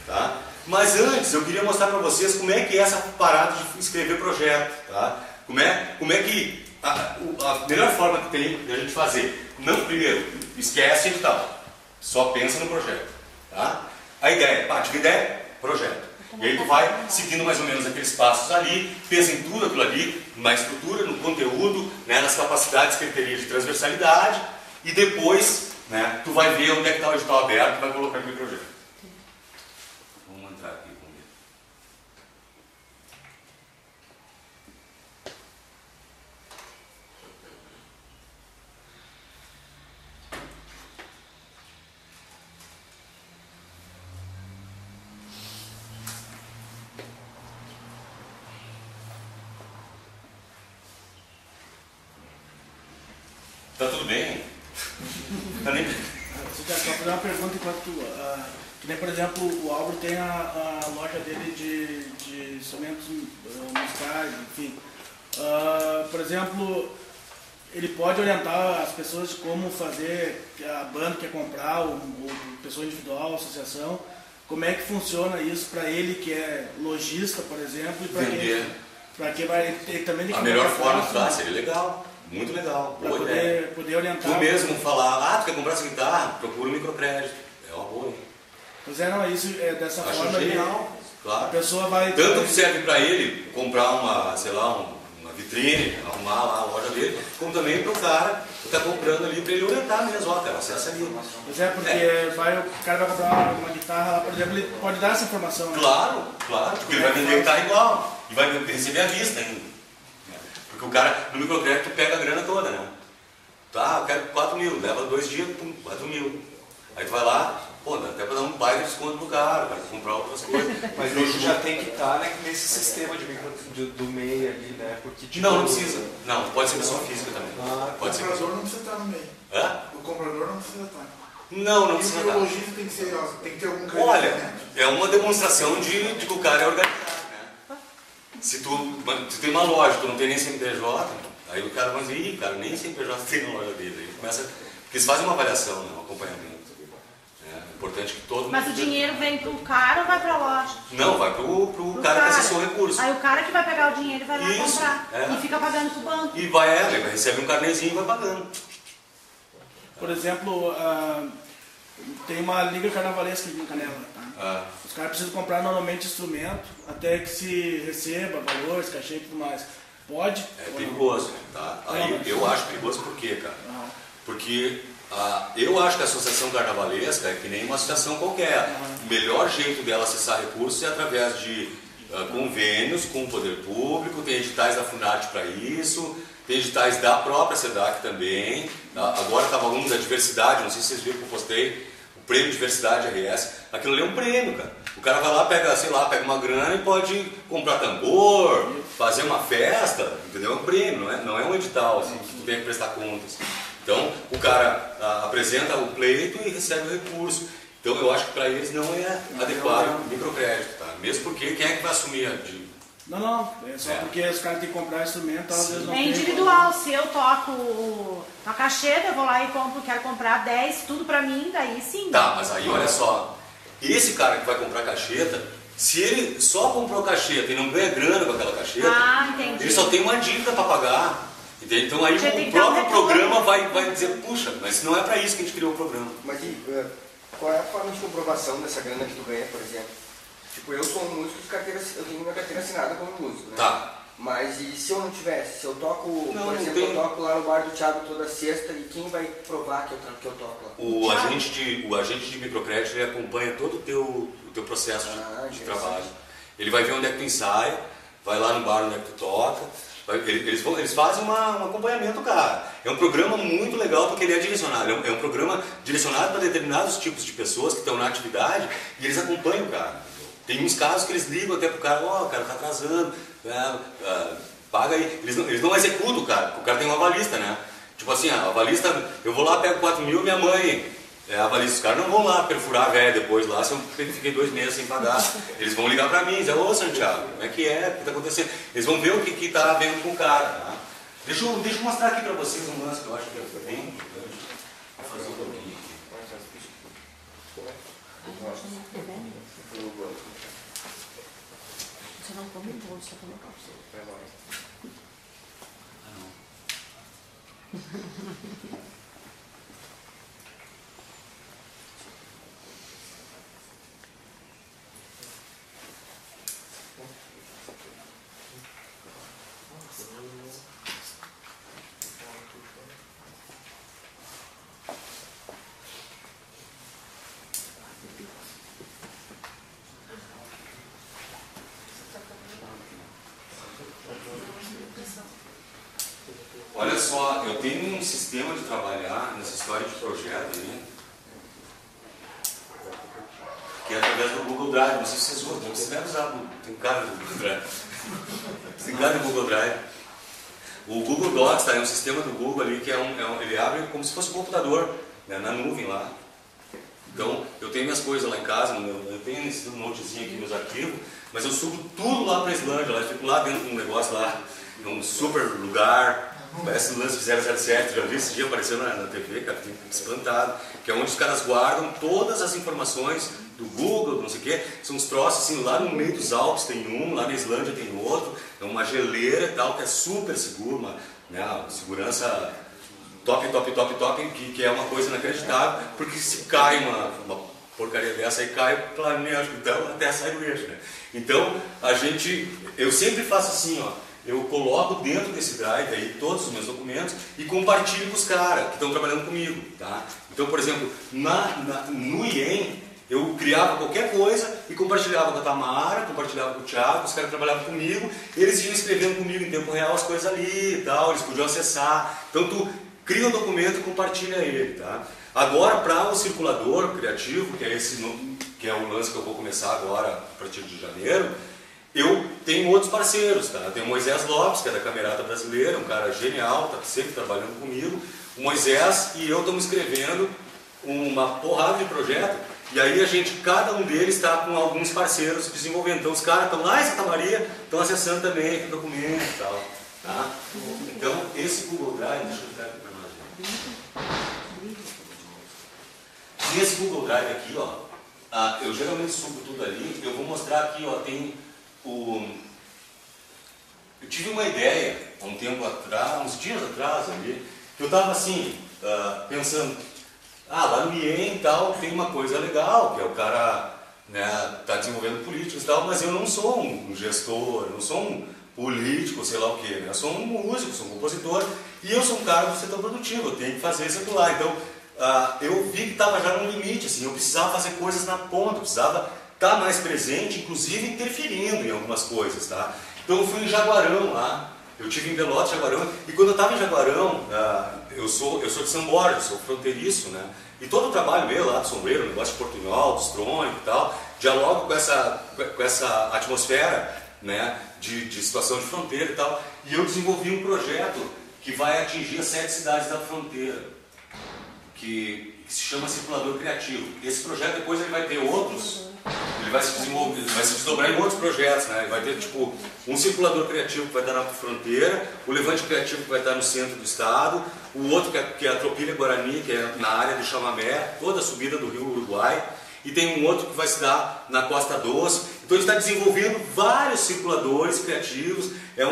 tá? Mas antes, eu queria mostrar para vocês como é que é essa parada de escrever projeto, tá? Como é que a melhor forma que tem de a gente fazer. Não, primeiro, esquece edital, só pensa no projeto, tá? A ideia, tive ideia, projeto. E aí tu vai seguindo mais ou menos aqueles passos ali, pensa em tudo aquilo ali, na estrutura, no conteúdo, né, nas capacidades que ele teria de transversalidade, e depois, né, tu vai ver onde é que está o edital aberto e vai colocar aquele projeto. Vamos entrar aqui comigo. Tá tudo bem? Tá nem... Você quer fazer uma pergunta enquanto que nem, por exemplo, o Álvaro tem a loja dele de instrumentos musicais, enfim. Por exemplo, ele pode orientar as pessoas de como fazer, a banda quer comprar, ou pessoa individual, associação, como é que funciona isso para ele que é lojista, por exemplo, e para quem vai ter também... A melhor forma seria legal. Muito legal, boa ideia. Poder orientar. Tu mesmo falar, tu quer comprar essa guitarra? Procura um microcrédito. É uma boa, hein? Pois é, não, isso é dessa forma. Genial, claro. A pessoa vai... Tanto que serve para ele comprar uma, sei lá, uma vitrine, arrumar lá a loja dele, como também para o cara que está comprando ali, para ele orientar mesmo, cara, acessa ali. Pois é, porque o cara vai comprar uma guitarra lá, por exemplo, ele pode dar essa informação. Né? Claro, porque ele vai vender guitarra igual, e vai receber a vista ainda. Porque o cara, no microcrédito, pega a grana toda, né? Tá, eu quero 4 mil, leva 2 dias, 4 mil. Aí tu vai lá, dá até pra dar um baita desconto pro cara, para comprar outras coisas. Mas ele já tem que estar nesse sistema do MEI ali, né? Porque, tipo, não precisa. Não, pode ser pessoa física também. O comprador não precisa estar no MEI. O comprador não precisa estar. Não precisa estar. E o lojista tem que ter algum crédito. Olha, é uma demonstração de que o cara é organizado. Se tu tem uma loja, tu não tem nem CNPJ, aí o cara vai dizer, cara, nem CNPJ tem na loja dele. Aí começa, porque eles fazem uma avaliação, né, um acompanhamento. É importante que todo mundo... Mas o dinheiro vem pro cara ou vai pra loja? Não, vai pro cara que acessou o recurso. Aí o cara que vai pegar o dinheiro vai lá comprar. E fica pagando pro banco. E vai receber um carnezinho e vai pagando. Por exemplo, tem uma liga carnavalesca aqui em Canela, tá? Os caras precisam comprar normalmente instrumento até que se receba valores, cachê e tudo mais. Pode? É perigoso, tá? Aí eu acho perigoso por quê, cara? Porque eu acho que a associação carnavalesca é que nem uma associação qualquer. O melhor jeito dela acessar recursos é através de convênios com o poder público, tem editais da Funarte para isso, tem editais da própria SEDAC também. Agora estava um da diversidade, não sei se vocês viram que eu postei, o prêmio Diversidade RS. Aquilo ali é um prêmio, cara. O cara vai lá, pega, sei lá, pega uma grana e pode comprar tambor, fazer uma festa, entendeu? É um prêmio, não é um edital assim, que tu tem que prestar contas. Então, o cara apresenta o pleito e recebe o recurso. Então, eu acho que para eles não é adequado o microcrédito, tá? Mesmo porque quem é que vai assumir a dívida? Não, é só porque os caras têm que comprar instrumento, às vezes não É tem. individual, se eu toco uma cacheta, eu vou lá e quero comprar 10, tudo pra mim, daí sim. Tá, mas aí olha só, esse cara que vai comprar cacheta, se ele só comprou cacheta e não ganha grana com aquela cacheta, entendi. ele só tem uma dívida para pagar. Entende? Então aí o Já próprio programa vai dizer, puxa, mas não é para isso que a gente criou o programa. Mas qual é a forma de comprovação dessa grana que tu ganha, por exemplo? Tipo, eu sou um músico eu tenho minha carteira assinada como músico, né? Tá. Mas e se eu não tivesse? Se eu toco, Não, por exemplo, tem... eu toco lá no bar do Thiago toda sexta, e quem vai provar que eu toco lá? O agente de microcrédito, ele acompanha todo o teu processo de trabalho. Ele vai ver onde é que tu ensaia, vai lá no bar onde é que tu toca. Eles fazem um acompanhamento, cara. É um programa muito legal porque ele é direcionado. É um programa direcionado para determinados tipos de pessoas que estão na atividade e eles acompanham o cara. Tem uns casos que eles ligam até pro cara, o cara tá atrasando, paga aí. Eles não executam o cara, porque o cara tem um avalista, né? Tipo assim, a avalista, eu vou lá, pego 4 mil, minha mãe avalista. Os caras não vão lá perfurar a velha depois lá, se eu fiquei 2 meses sem pagar. Eles vão ligar pra mim e dizer, ô Santiago, como é que é? O que tá acontecendo? Eles vão ver o que tá havendo com o cara, tá? Deixa eu mostrar aqui pra vocês um lance que eu acho que é bem importante. Vou fazer um pouquinho aqui. Você não come bolo, você come cápsula. Olha só, eu tenho um sistema de trabalhar nessa história de projeto aí, que é através do Google Drive. Não sei se vocês usam, você deve usar, tem cara do Google Drive. Tem cara do Google Drive. O Google Docs tá, é um sistema do Google ali que ele abre como se fosse um computador, né, na nuvem lá. Então, eu tenho minhas coisas lá em casa, eu tenho esse notezinho aqui, meus arquivos, mas eu subo tudo lá para a Islândia, eu fico lá dentro de um negócio lá, num super lugar. Parece o lance de 007, já vi esse dia apareceu na TV, cara, fico espantado. Que é onde os caras guardam todas as informações do Google, não sei o que. São uns troços assim, lá no meio dos Alpes tem um, lá na Islândia tem outro. É uma geleira e tal, que é super seguro, uma segurança top, que é uma coisa inacreditável. Porque se cai uma porcaria dessa aí, cai o planeta, então até sai do eixo, né? Então, eu sempre faço assim, ó. Eu coloco dentro desse drive aí todos os meus documentos e compartilho com os caras que estão trabalhando comigo, tá? Então, por exemplo, no IEM, eu criava qualquer coisa e compartilhava com a Tamara, compartilhava com o Thiago, os caras trabalhavam comigo, eles iam escrevendo comigo em tempo real as coisas ali e tal, eles podiam acessar. Então, tu cria um documento e compartilha ele, tá? Agora, para o circulador criativo, que é o lance que eu vou começar agora a partir de janeiro, eu tenho outros parceiros, tá? Eu tenho o Moisés Lopes, que é da Camerata Brasileira, um cara genial, tá sempre trabalhando comigo. O Moisés e eu estamos escrevendo uma porrada de projeto, e aí cada um deles está com alguns parceiros desenvolvendo. Então os caras estão lá em Santa Maria, estão acessando também o documento e tal, tá? Então esse Google Drive, deixa eu dar aqui para nós. Esse Google Drive aqui, ó, eu geralmente subo tudo ali, eu vou mostrar aqui, ó, tem eu tive uma ideia, há um tempo atrás, uns dias atrás ali, que eu estava assim, pensando, lá no IEM e tal, tem uma coisa legal, que é o cara, né, tá desenvolvendo políticas e tal, mas eu não sou um gestor, eu não sou político, sei lá o quê, né? Eu sou um músico, sou um compositor e eu sou um cara do setor produtivo, eu tenho que fazer circular. Então, eu vi que estava já no limite, assim, eu precisava fazer coisas na ponta, eu precisava estar mais presente, inclusive interferindo em algumas coisas, tá? Então eu fui em Jaguarão lá, eu tive em Pelotas, Jaguarão, e quando eu estava em Jaguarão, eu sou de São Borja, sou fronteiriço, né? E todo o trabalho meu lá do sombreiro, negócio de portunhol, dos trônicos e tal, dialogo com essa atmosfera, né, de situação de fronteira e tal, e eu desenvolvi um projeto que vai atingir as 7 cidades da fronteira, que se chama Circulador Criativo. Esse projeto depois ele vai ter outros, ele vai se desenvolver, vai se desdobrar em outros projetos, né? Ele vai ter tipo um circulador criativo que vai estar na fronteira, o levante criativo que vai estar no centro do estado, o outro que é a Tropilha Guarani, que é na área do Chamamé, toda a subida do rio Uruguai, e tem um outro que vai se dar na Costa Doce. Então a gente está desenvolvendo vários circuladores criativos. É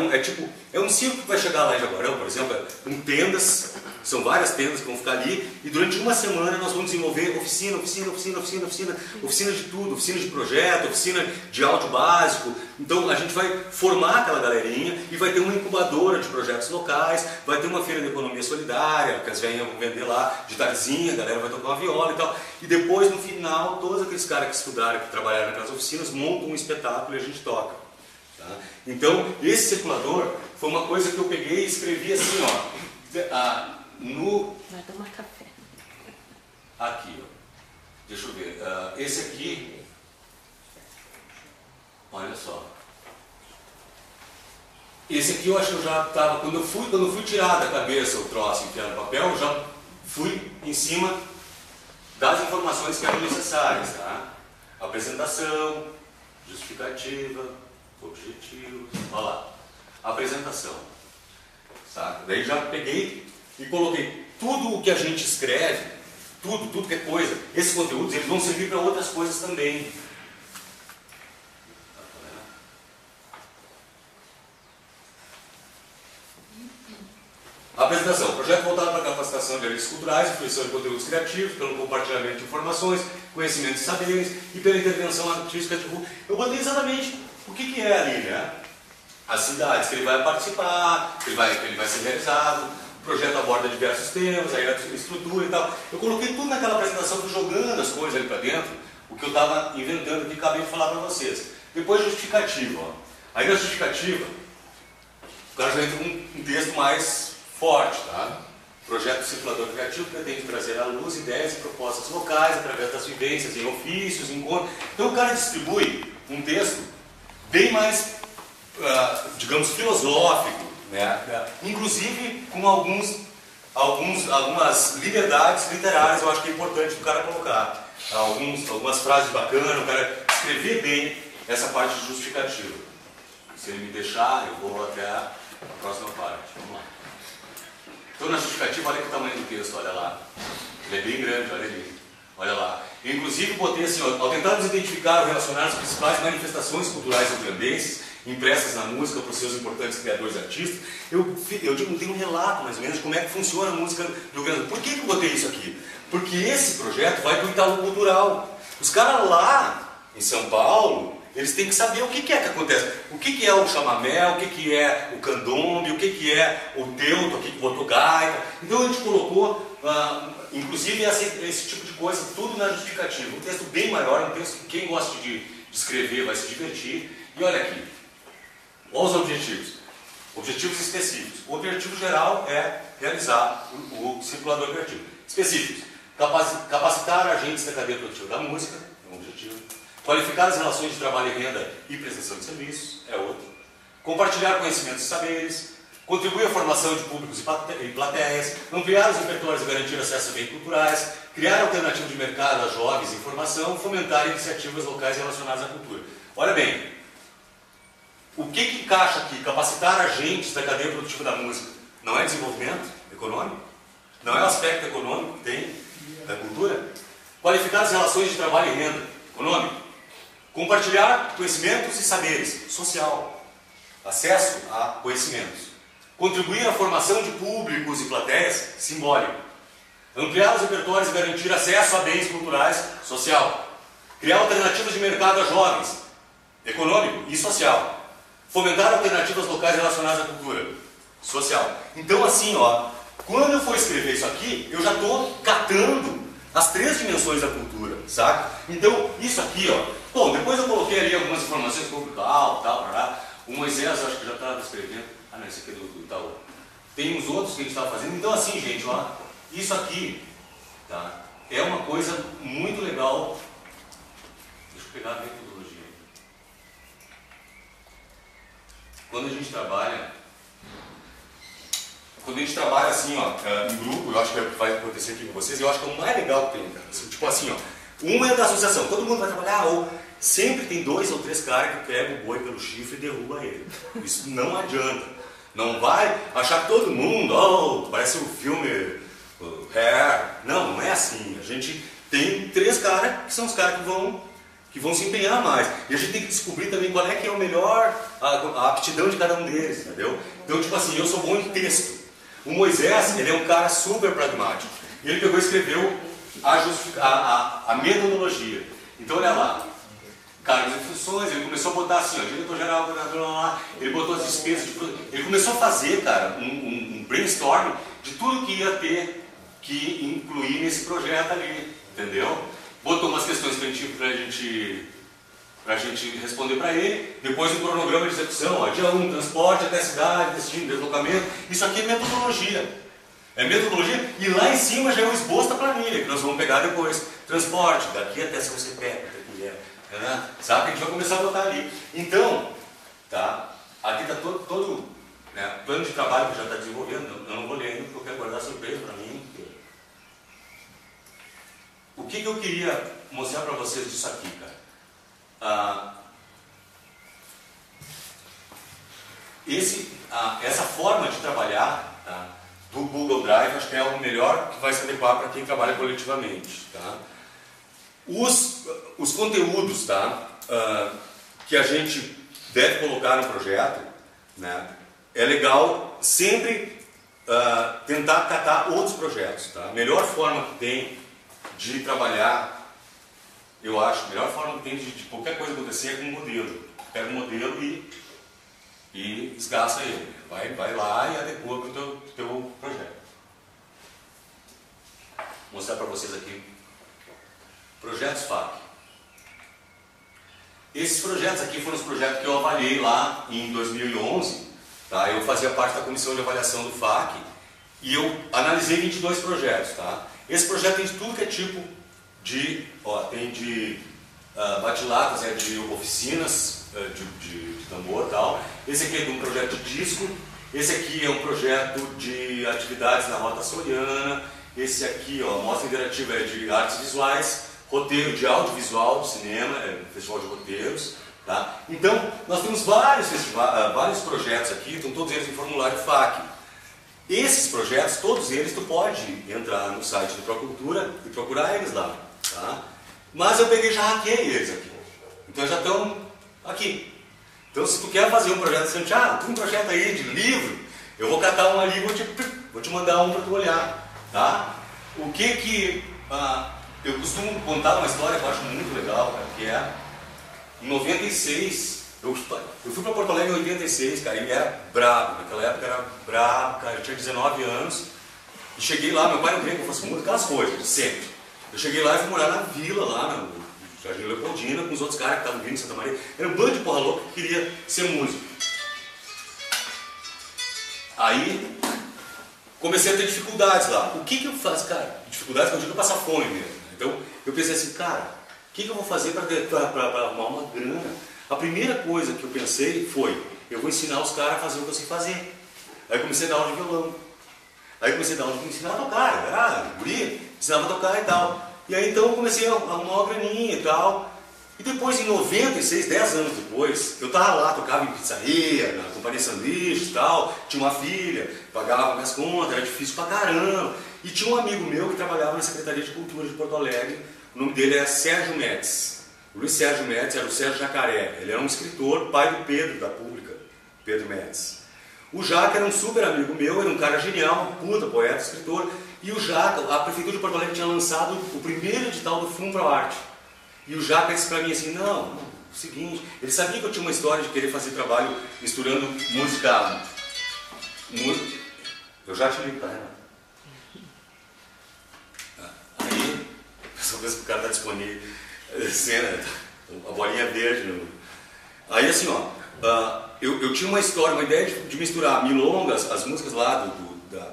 um circo que vai chegar lá em Jaguarão, por exemplo, com tendas, são várias tendas que vão ficar ali, e durante uma semana nós vamos desenvolver oficina de tudo, oficina de projeto, oficina de áudio básico. Então a gente vai formar aquela galerinha e vai ter uma incubadora de projetos locais, vai ter uma feira de economia solidária, que as velhinhas vão vender lá de tardezinha, a galera vai tocar uma viola e tal. E depois, no final, todos aqueles caras que estudaram, que trabalharam naquelas oficinas, montam um espetáculo e a gente toca. Tá? Então, esse circulador foi uma coisa que eu peguei e escrevi assim, ó. Vai tomar café. Aqui, ó. Deixa eu ver. Esse aqui. Olha só. Esse aqui eu acho que eu já estava. Quando eu fui tirar da cabeça o troço e enfiar no papel, eu já fui em cima das informações que eram necessárias. Tá? Apresentação, justificativa, objetivos. Olha lá. Apresentação. Tá? Daí já peguei e coloquei tudo o que a gente escreve, tudo que é coisa, esses conteúdos eles vão servir para outras coisas também. Apresentação. Projeto voltado para a capacitação de agentes culturais, fruição de conteúdos criativos, pelo compartilhamento de informações, conhecimentos e saberes e pela intervenção artística de rua. Eu botei exatamente o que é ali, né? As cidades que ele vai participar, que ele vai ser realizado. O projeto aborda diversos temas, aí a estrutura e tal. Eu coloquei tudo naquela apresentação, fui jogando as coisas ali para dentro, o que eu estava inventando que acabei de falar para vocês. Depois justificativa. Ó. Aí na justificativa, o cara já entra com um texto mais forte. Tá? O projeto Circulador Criativo pretende trazer à luz ideias e propostas locais através das vivências em ofícios, encontros. Então o cara distribui um texto bem mais, digamos, filosófico, né? Inclusive com algumas liberdades literárias, eu acho que é importante o cara colocar. Algumas frases bacanas, o cara escrever bem essa parte justificativa. Se ele me deixar, eu vou até a próxima parte. Vamos lá. Então na justificativa, olha que tamanho do texto, olha lá. Ele é bem grande, olha ali. Olha lá. Eu, inclusive, botei assim, ó, ao tentarmos identificar ou relacionar as principais manifestações culturais rio-grandenses impressas na música por seus importantes criadores artistas, eu tenho um relato, mais ou menos, de como é que funciona a música do Rio Grande do Sul. Por que eu botei isso aqui? Porque esse projeto vai para o Itaú Cultural. Os caras lá, em São Paulo, eles têm que saber o que é que acontece. O que é o chamamé, o que é o candombe, o que é o teuto, aqui que botou gaita. Então a gente colocou, inclusive, esse tipo de coisa, tudo na justificativa. Um texto bem maior, um texto que quem gosta de escrever vai se divertir. E olha aqui. Olha os objetivos. Objetivos específicos. O objetivo geral é realizar o circulador criativo. Específicos. Capacitar agentes da cadeia produtiva da música, é um objetivo. Qualificar as relações de trabalho e renda e prestação de serviços, é outro. Compartilhar conhecimentos e saberes. Contribuir à formação de públicos e plateias. Ampliar os repertórios e garantir acesso a bens culturais. Criar alternativa de mercado a jovens e informação. Fomentar iniciativas locais relacionadas à cultura. Olha bem. O que encaixa aqui? Capacitar agentes da cadeia produtiva da música. Não é desenvolvimento econômico? Não é o aspecto econômico que tem da cultura? Qualificar as relações de trabalho e renda. Econômico. Compartilhar conhecimentos e saberes. Social. Acesso a conhecimentos. Contribuir à formação de públicos e plateias. Simbólico. Ampliar os repertórios e garantir acesso a bens culturais. Social. Criar alternativas de mercado a jovens. Econômico e social. Fomentar alternativas locais relacionadas à cultura social. Então, assim, ó, quando eu for escrever isso aqui, eu já estou catando as 3 dimensões da cultura, sabe? Então, isso aqui, ó, bom, depois eu coloquei ali algumas informações sobre tal, o Moisés, acho que já estava escrevendo, ah não, esse aqui é do Itaú. Tem uns outros que a gente estava fazendo, então assim, gente, ó, isso aqui, tá, é uma coisa muito legal. Deixa eu pegar a metodologia. Quando a gente trabalha assim, ó, em grupo, eu acho que vai acontecer aqui com vocês, eu acho que é o mais legal que tem, cara. Tipo assim, ó, uma é da associação, todo mundo vai trabalhar, ou sempre tem 2 ou 3 caras que pegam o boi pelo chifre e derrubam ele. Isso não adianta. Não vai achar que todo mundo, oh, parece o filme Hair. Não é assim. A gente tem 3 caras que são os caras que vão se empenhar mais. E a gente tem que descobrir também qual é que é o melhor, a aptidão de cada um deles, entendeu? Então, tipo assim, eu sou bom em texto. O Moisés, ele é um cara super pragmático. E ele pegou e escreveu a metodologia. Então, olha lá. Cargos e funções, ele começou a botar assim, ó, diretor-geral, coordenador lá, ele botou as despesas, ele começou a fazer, cara, um brainstorm de tudo que ia ter que incluir nesse projeto ali, entendeu? Botou umas questões pra gente responder para ele, depois um cronograma de execução, ó, dia 1, transporte até a cidade, destino, deslocamento, isso aqui é metodologia. É metodologia, e lá em cima já é o esboço da planilha, que nós vamos pegar depois. Transporte, daqui até São Cepé, sabe? A gente vai começar a botar ali. Então, tá? Aqui está todo né, plano de trabalho que já está desenvolvendo. Eu não vou ler ainda porque eu quero guardar surpresa para mim. O que eu queria mostrar para vocês disso aqui, cara? Essa forma de trabalhar, tá, do Google Drive, acho que é o melhor que vai se adequar para quem trabalha coletivamente, tá? Os conteúdos, tá, que a gente deve colocar no projeto, né, é legal sempre tentar catar outros projetos. Tá? A melhor forma que tem de trabalhar, eu acho, a melhor forma que tem de qualquer coisa acontecer é com um modelo. Pega um modelo e esgaça ele. Vai lá e adequa para o teu projeto. Vou mostrar para vocês aqui. Projetos FAC. Esses projetos aqui foram os projetos que eu avaliei lá em 2011. Tá? Eu fazia parte da comissão de avaliação do FAC e eu analisei 22 projetos. Tá? Esse projeto tem de tudo que é tipo de... tem de batilatas, de oficinas de tambor e tal. Esse aqui é de um projeto de disco. Esse aqui é um projeto de atividades na Rota Soriana. Esse aqui, mostra interativa, é de artes visuais. Roteiro de audiovisual do cinema, um festival de roteiros. Tá? Então, nós temos vários projetos aqui, estão todos eles em formulário FAC. Esses projetos, todos eles, tu pode entrar no site do Procultura e procurar eles lá. Tá? Mas eu peguei já hackeei eles aqui. Então já estão aqui. Então, se tu quer fazer um projeto de Santiago, tem um projeto aí de livro, eu vou catar um ali e vou te mandar um para tu olhar. Tá? O que eu costumo contar uma história que eu acho muito legal, cara, que é em 96, eu fui para Porto Alegre em 86, cara, e era brabo, naquela época era brabo, cara, eu tinha 19 anos, e cheguei lá, meu pai não queria que eu fosse músico, aquelas coisas, sempre. Eu cheguei lá e fui morar na vila, lá no Jardim Leopoldina, com os outros caras que estavam vindo de Santa Maria, era um bando de porra louca que queria ser músico. Aí, comecei a ter dificuldades lá. O que eu faço, cara? Dificuldades que eu digo passar fome mesmo. Então, eu pensei assim, cara, o que eu vou fazer para arrumar uma grana? A primeira coisa que eu pensei foi, eu vou ensinar os caras a fazer o que eu sei fazer. Aí comecei a dar aula de violão. Aí comecei a dar aula de ensinar a tocar, guri, ensinava a tocar e tal. E aí então eu comecei a arrumar uma graninha e tal. E depois, em 96, 10 anos depois, eu estava lá, tocava em pizzaria, na companhia de sanduíche e tal, tinha uma filha, pagava minhas contas, era difícil pra caramba. E tinha um amigo meu que trabalhava na Secretaria de Cultura de Porto Alegre, o nome dele era Sérgio Médici. O Luiz Sérgio Médici era o Sérgio Jacaré, ele era um escritor, pai do Pedro, da Pública, Pedro Médici. O Jaca era um super amigo meu, era um cara genial, um puta, poeta, escritor. E o Jaca, a Prefeitura de Porto Alegre tinha lançado o primeiro edital do Fundo para a Arte. E o Jaca disse para mim assim, não, o seguinte, ele sabia que eu tinha uma história de querer fazer trabalho misturando música... Eu já te ligo, tá, Renato? Aí, só pensa que o cara tá disponível, cena, a bolinha verde. Aí assim, ó, eu tinha uma história, uma ideia de misturar milongas, as músicas lá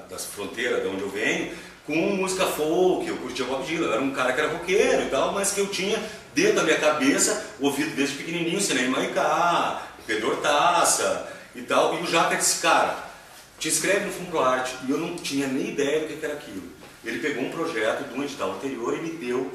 das fronteiras, de onde eu venho, com música folk. Eu curtia Bob Dylan, eu era um cara que era roqueiro e tal, mas que eu tinha dentro da minha cabeça ouvido desde pequenininho, Cinema Maicá, Pedro Hortaça e tal. E o Jaca disse, cara, te inscreve no Fundo Arte. E eu não tinha nem ideia do que era aquilo. Ele pegou um projeto de um edital anterior e me deu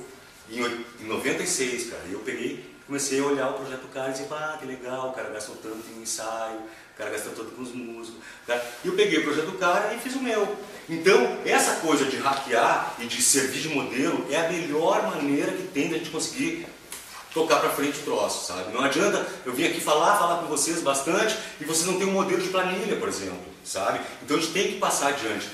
em 96, cara. E eu peguei, comecei a olhar o projeto do cara e disse, que legal, o cara gastou tanto em um ensaio, o cara gastou tanto com os músicos. Tá? E eu peguei o projeto do cara e fiz o meu. Então, essa coisa de hackear e de servir de modelo é a melhor maneira que tem de a gente conseguir tocar pra frente o troço, sabe? Não adianta eu vir aqui falar com vocês bastante e vocês não têm um modelo de planilha, por exemplo, sabe? Então a gente tem que passar adiante.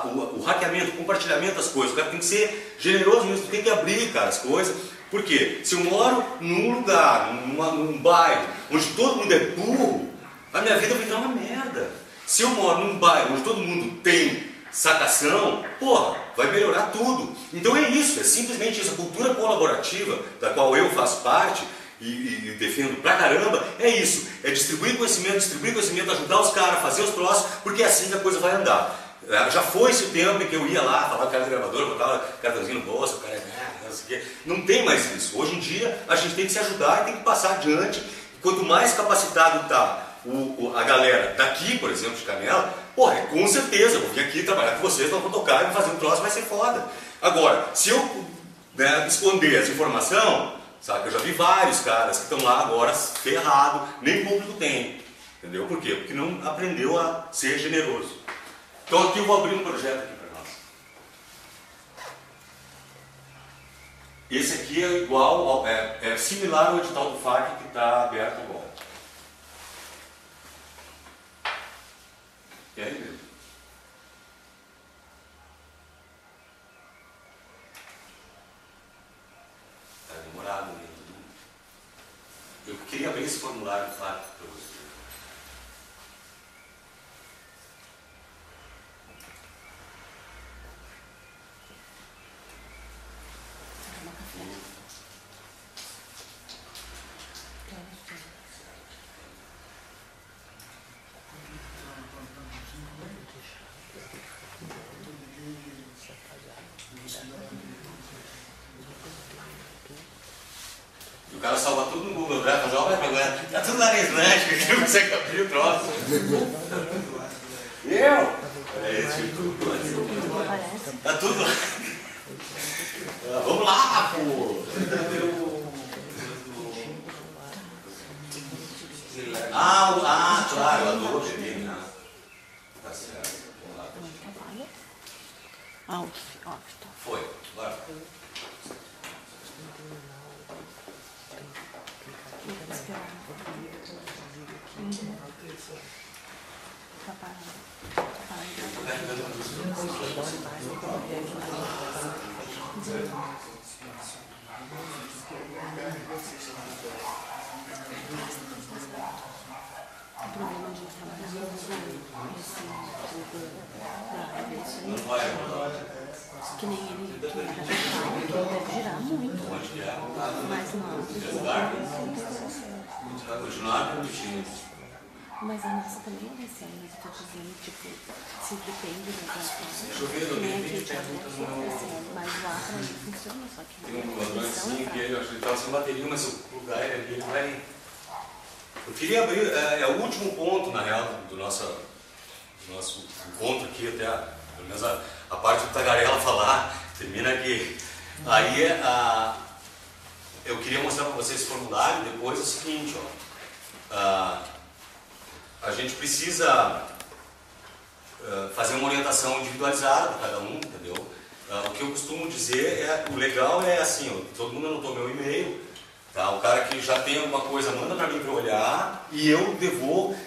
O hackeamento, o compartilhamento das coisas, o cara tem que ser generoso mesmo, tem que abrir, cara, as coisas. Por quê? Se eu moro num lugar, num bairro, onde todo mundo é burro, a minha vida vai virar uma merda. Se eu moro num bairro onde todo mundo tem sacação, porra, vai melhorar tudo. Então é isso, é simplesmente isso. A cultura colaborativa, da qual eu faço parte e defendo pra caramba, é isso. É distribuir conhecimento, ajudar os caras a fazer os troços, porque é assim que a coisa vai andar. Já foi esse o tempo em que eu ia lá, falar com o cara do gravador, botava cartãozinho no bolso, o cara não sei o quê. Não tem mais isso. Hoje em dia a gente tem que se ajudar e tem que passar adiante. Quanto mais capacitado está a galera daqui, por exemplo, de Canela, porra, com certeza, eu vou vir aqui trabalhar com vocês, nós vamos tocar e vamos fazer um troço, vai ser foda. Agora, se eu esconder essa informação, sabe, eu já vi vários caras que estão lá agora ferrado, nem público tem. Entendeu? Por quê? Porque não aprendeu a ser generoso. Então aqui eu vou abrir um projeto aqui para nós. Esse aqui é igual, é similar ao edital do FAC que está aberto agora. É ele mesmo. Está demorado mesmo. Eu queria abrir esse formulário do FAC para você. O cara salva tudo no Google Drive, mas olha pra agora, tá tudo lá na Slash, que não consegue abrir o troço. Eu? Tá tudo lá. Vamos lá, pô! Claro, eu adoro ele, né? Tá certo. Vamos lá. Foi, bora. Que nem ele que era total, que deve girar muito. Mas não. Vai continuar competindo. Mas a nossa também vai ser, mas eu tô dizendo, tipo, se depende da plataforma. Deixa eu ver, eu tenho perguntas no meu. Mas lá pra ele funciona, só que. Tem um ladrãozinho que ele, acho que ele estava sem bateria, mas o lugar ele ali, ele vai. Eu queria abrir, é o último ponto, na real, do nosso encontro aqui, até pelo menos a parte do Tagarela falar, termina aqui. Aí eu queria mostrar para vocês esse formulário. Depois é o seguinte, ó, a gente precisa fazer uma orientação individualizada para cada um, entendeu? O que eu costumo dizer o legal é assim, ó, todo mundo anotou meu e-mail. Tá, o cara que já tem alguma coisa manda para mim para olhar e eu devolvo,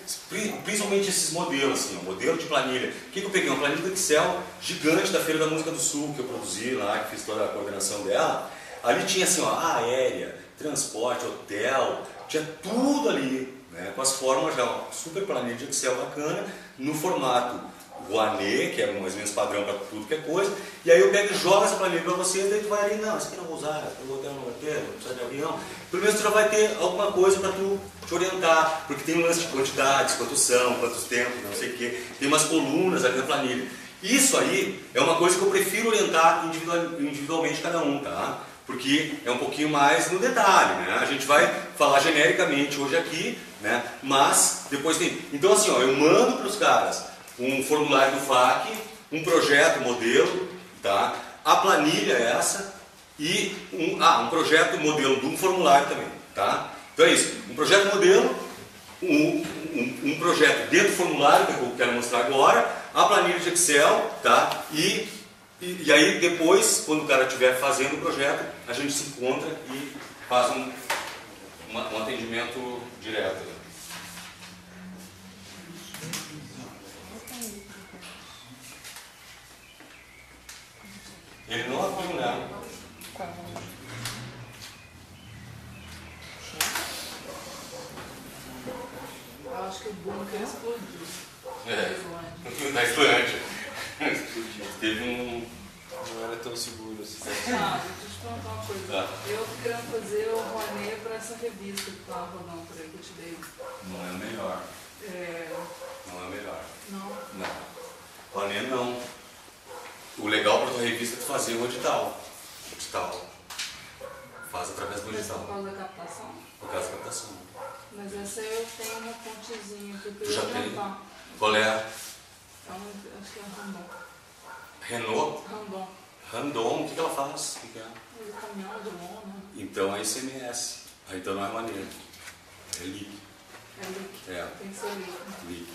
principalmente esses modelos, assim, o modelo de planilha. O que eu peguei? Uma planilha do Excel gigante da Feira da Música do Sul, que eu produzi lá, que fiz toda a coordenação dela. Ali tinha assim, ó, aérea, transporte, hotel, tinha tudo ali, né, com as formas já, uma super planilha de Excel bacana, no formato Rouanet, que é mais ou menos padrão para tudo que é coisa, e aí eu pego e jogo essa planilha para vocês, daí tu vai ali, não, isso aqui não vou usar, eu vou ter, não vou ter, não precisa de avião. Pelo menos tu já vai ter alguma coisa para tu te orientar, porque tem um lance de quantidades, quantos são, quantos tempos, não sei o quê, tem umas colunas ali na planilha. Isso aí é uma coisa que eu prefiro orientar individualmente cada um, tá? Porque é um pouquinho mais no detalhe, né? A gente vai falar genericamente hoje aqui, né? Mas depois tem... Então assim, ó, eu mando para os caras um formulário do FAQ, um projeto modelo, tá? A planilha é essa e um projeto modelo de um formulário também, tá? Então é isso, um projeto modelo, um projeto dentro do formulário, que eu quero mostrar agora, a planilha de Excel, tá? E aí depois, quando o cara estiver fazendo o projeto, a gente se encontra e faz um atendimento direto. Ele não abriu, né? Eu acho que o bunker explodiu. Na Islândia. Teve Não era tão seguro assim. Ah, deixa eu te perguntar uma coisa. Tá. Eu tô querendo fazer o Rouanet para essa revista que tá rodando por aí que eu te dei. Não é o melhor. Não é o melhor. Não? Não. Rouanet não. O legal para a tua revista é tu fazer o edital. Faz através do Mas edital. por causa da captação? Por causa da captação. Mas essa eu tenho uma pontezinha que eu Tu já queria tem? montar. Qual é? Acho que é Randon. Renault? Randon. Randon, o que ela faz? O que é? O caminhão do ONU. Então é ICMS. Aí então não é maneiro. É LIC. É líquido. É. Tem que ser líquido. LIC.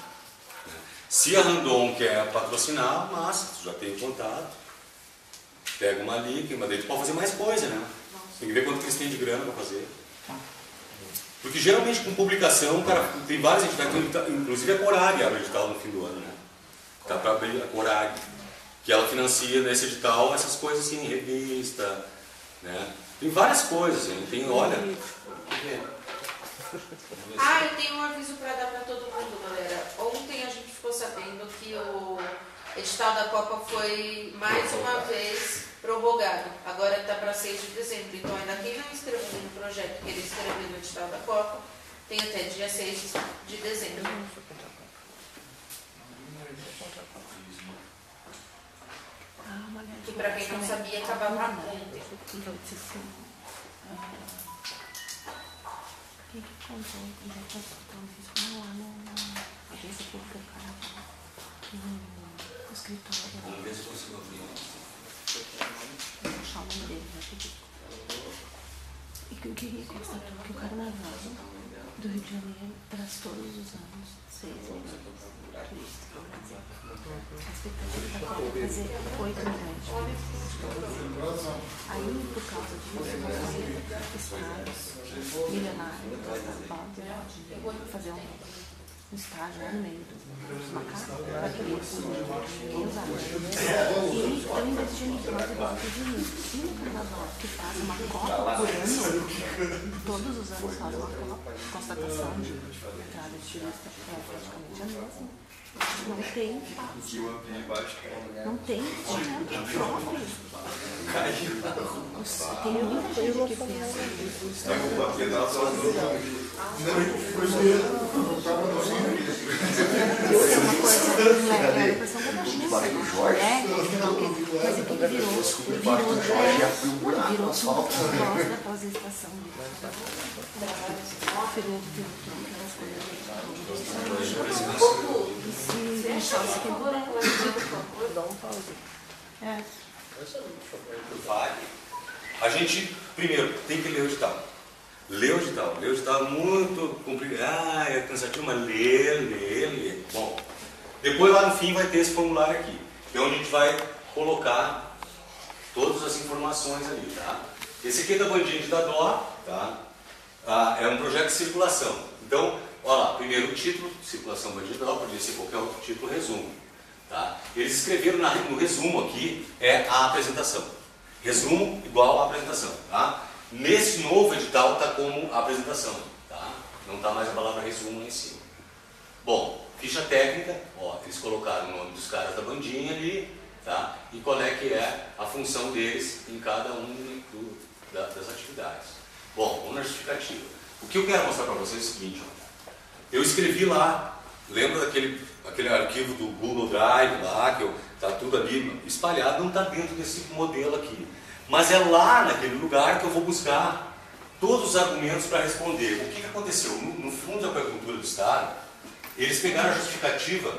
Se a Randon quer patrocinar, massa, tu já tem contato. Pega uma LIC, mas daí tu pode fazer mais coisa, né? Tem que ver quanto que eles têm de grana para fazer. Porque geralmente com publicação, cara, tem várias entidades, inclusive a Corag abre edital no fim do ano, né? Tá para abrir a Corag, que ela financia nesse edital essas coisas assim, revista, né? Tem várias coisas, hein? Tem, olha. Eu tenho um aviso para dar para todo mundo, galera. Ontem a gente ficou sabendo que o edital da Copa foi mais uma vez prorrogado. Agora está para 6 de dezembro. Então, ainda quem não inscreveu no projeto que ele escreveu no edital da Copa, tem até dia 6 de dezembro. E para quem não sabia, acabava ontem. Quem que contou? Como é que eu fiz lá no agência pública do cara no escritório. Vamos ver se eu consigo abrir. Vou achar o nome dele, né? E que o que constatou que o carnaval do Rio de Janeiro traz todos os anos 6 milhões de turistas para o Brasil. A expectativa da Copa é fazer 8 milhões de turistas. Aí, por causa disso, nós temos estádios milionários para fazer um estágio lá no meio do macaco para turistas ninguém usar. E estão investindo em volta de dinheiro. E no carnaval, que faz uma Copa por ano, todos os anos faz uma Copa, constatação de entrada de turista é praticamente a mesma. Não tem espaço. Não tem investimento próprio. Tem muita gente que pensa nisso. Isso é uma coisa é a impressão da China, né? Mas o que virou assunto por causa da pós-estação virou aquelas coisas. Se deixar esse tempo dá um pause. A gente, primeiro, tem que ler o edital. Ler o edital. Ler o edital é muito complicado. É cansativo, mas ler. Bom, depois lá no fim vai ter esse formulário aqui, que é onde a gente vai colocar todas as informações ali, tá? Esse aqui é da Bandinha de Dadó, tá? É um projeto de circulação. Então, olha lá, primeiro o título, circulação Bandinha de Dadó, podia ser qualquer outro título, resumo. Tá? Eles escreveram no resumo aqui, é a apresentação. Resumo igual à apresentação, tá? Nesse novo edital está como apresentação, tá? Não está mais a palavra resumo lá em cima. Bom, ficha técnica, ó, eles colocaram o nome dos caras da bandinha ali, tá? E qual é que é a função deles em cada das atividades. Bom, vamos na justificativa. O que eu quero mostrar para vocês é o seguinte, ó. Eu escrevi lá, lembra aquele arquivo do Google Drive lá, que tá tudo ali espalhado, não está dentro desse modelo aqui. Mas é lá naquele lugar que eu vou buscar todos os argumentos para responder. O que aconteceu? No Fundo de Aquicultura do Estado, eles pegaram a justificativa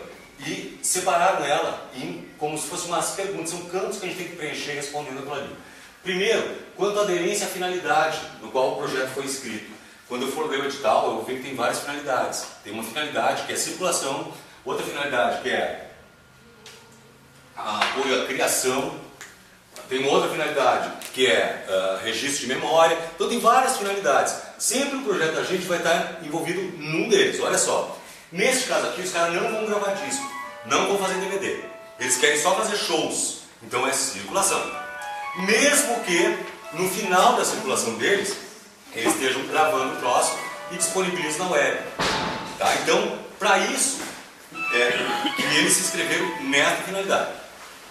e separaram ela como se fossem umas perguntas, são campos que a gente tem que preencher respondendo aquilo ali. Primeiro, quanto à aderência à finalidade no qual o projeto foi escrito. Quando eu for ler o edital, eu vou ver que tem várias finalidades. Tem uma finalidade que é circulação, outra finalidade que é apoio à criação, tem uma outra finalidade que é registro de memória. Então tem várias finalidades. Sempre o projeto da gente vai estar envolvido num deles. Olha só, nesse caso aqui os caras não vão gravar disco, não vão fazer DVD. Eles querem só fazer shows, então é circulação. Mesmo que no final da circulação deles, eles estejam gravando o troço e disponibilizem na web. Tá? Então, para isso, que eles se inscreveram nessa finalidade.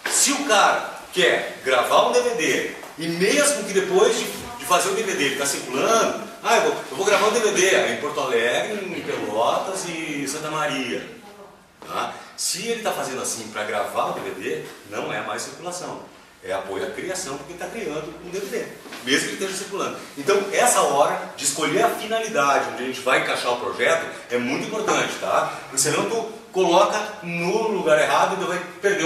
Se o cara quer gravar um DVD e mesmo que depois de fazer o DVD ele está circulando, eu vou gravar um DVD em Porto Alegre, em Pelotas e Santa Maria. Tá? Se ele está fazendo assim para gravar o DVD, não é mais circulação. É apoio à criação, porque está criando um DVD, mesmo que ele esteja circulando. Então, essa hora de escolher a finalidade onde a gente vai encaixar o projeto é muito importante, tá? Porque senão tu coloca no lugar errado e tu vai perder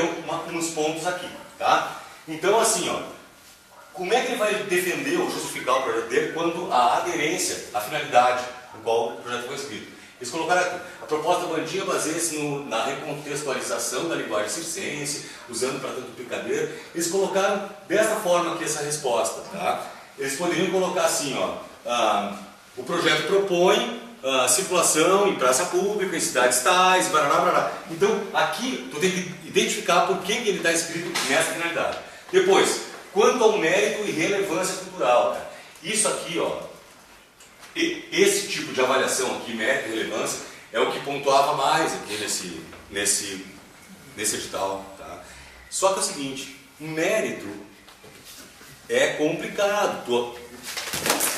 uns pontos aqui, tá? Então, assim, ó, como é que ele vai defender ou justificar o projeto dele quando a aderência à finalidade no qual o projeto foi escrito? Eles colocaram aqui, a proposta da bandinha baseia-se na recontextualização da linguagem circense, usando para tanto brincadeira. Eles colocaram dessa forma aqui essa resposta, tá? Eles poderiam colocar assim, ó, o projeto propõe circulação em praça pública, em cidades tais, barará, barará. Então, aqui, tu tem que identificar por que ele está escrito nessa finalidade. Depois, quanto ao mérito e relevância cultural, cara, isso aqui, ó, esse tipo de avaliação aqui, mérito e relevância, é o que pontuava mais aqui nesse edital. Tá? Só que é o seguinte, mérito é complicado tu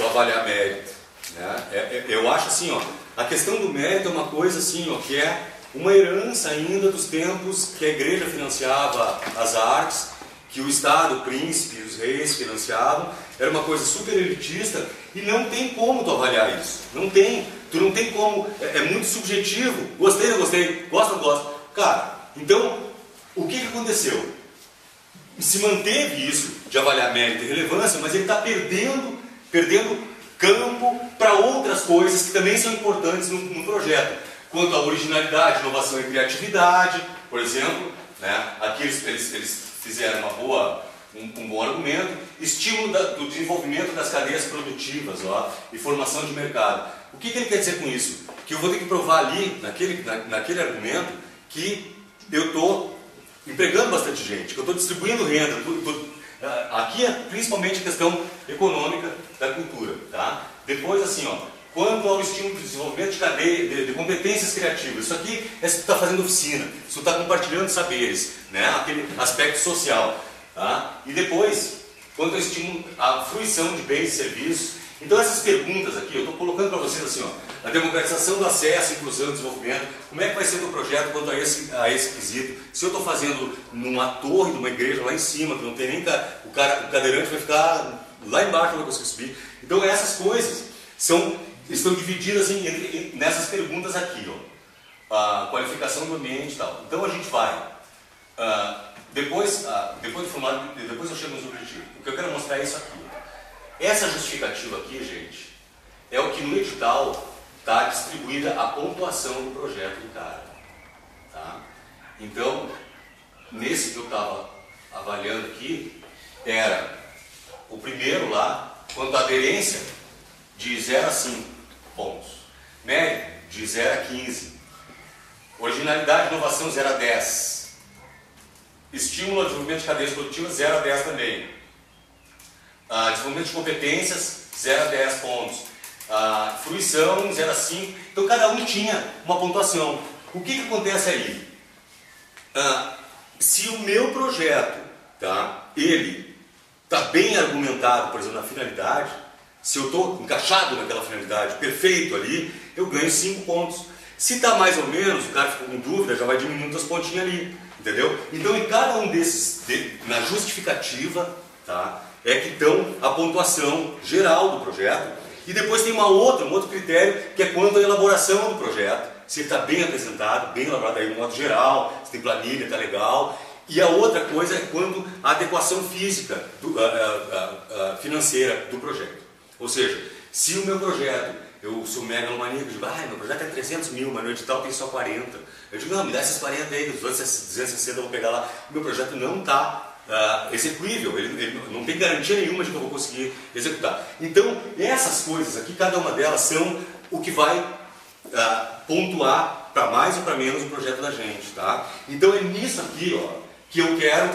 avaliar mérito. Né? Eu acho assim, ó, a questão do mérito é uma coisa assim, ó, que é uma herança ainda dos tempos que a igreja financiava as artes, que o Estado, o príncipe, os reis financiavam. Era uma coisa super elitista e não tem como tu avaliar isso. Não tem. Tu não tem como. É muito subjetivo. Gostei, não gostei. Gosta, não gosta. Cara, então, o que aconteceu? Se manteve isso de avaliar mérito e relevância, mas ele está perdendo campo para outras coisas que também são importantes no projeto. Quanto à originalidade, inovação e criatividade, por exemplo, né? Aqui eles fizeram um bom argumento, estímulo do desenvolvimento das cadeias produtivas, ó, e formação de mercado. O que ele quer dizer com isso? Que eu vou ter que provar ali, naquele argumento, que eu estou empregando bastante gente, que eu estou distribuindo renda. Aqui é principalmente a questão econômica da cultura. Tá? Depois, assim, ó, quanto ao estímulo do desenvolvimento de cadeia, de competências criativas. Isso aqui é se tu está fazendo oficina, se tu está compartilhando saberes, né? Aquele aspecto social. Tá? E depois, quanto ao estímulo à fruição de bens e serviços. Então essas perguntas aqui, eu estou colocando para vocês assim, ó, a democratização do acesso, inclusão e desenvolvimento, como é que vai ser o teu projeto quanto a esse quesito? Se eu estou fazendo numa torre de uma igreja lá em cima, que não tem nem o cadeirante vai ficar lá embaixo, não vai conseguir subir. Então essas coisas estão divididas nessas perguntas aqui, ó. A qualificação do ambiente e tal. Então a gente vai, depois do formulário, depois eu chego nos objetivos. O que eu quero mostrar é isso aqui. Essa justificativa aqui, gente, é o que no edital está distribuída a pontuação do projeto do cara. Tá? Então, nesse que eu estava avaliando aqui, era o primeiro lá, quanto à aderência, de 0 a 5 pontos. Mérito, de 0 a 15. Originalidade e inovação, 0 a 10. Estímulo ao desenvolvimento de cadeias produtivas, 0 a 10 também. desenvolvimento de competências, 0 a 10 pontos. Fruição, 0 a 5. Então cada um tinha uma pontuação. O que acontece aí? Se o meu projeto, tá, ele está bem argumentado, por exemplo, na finalidade, se eu estou encaixado naquela finalidade, perfeito ali, eu ganho 5 pontos. Se está mais ou menos, o cara ficou com dúvida, já vai diminuindo as pontinhas ali, entendeu? Então em cada um desses, na justificativa, tá, é que estão a pontuação geral do projeto. E depois tem um outro critério, que é quanto à elaboração do projeto. Se ele está bem apresentado, bem elaborado aí no modo geral, se tem planilha, está legal. E a outra coisa é quanto à adequação física, financeira do projeto. Ou seja, se o meu projeto, eu sou megalomaníaco, eu digo, meu projeto é 300 mil, mas no edital tem só 40. Eu digo, não, me dá esses 40 aí, os outros 260 eu vou pegar lá. O meu projeto não está execuível, ele não tem garantia nenhuma de que eu vou conseguir executar. Então, essas coisas aqui, cada uma delas são o que vai pontuar para mais ou para menos o projeto da gente, tá? Então é nisso aqui, ó, que eu quero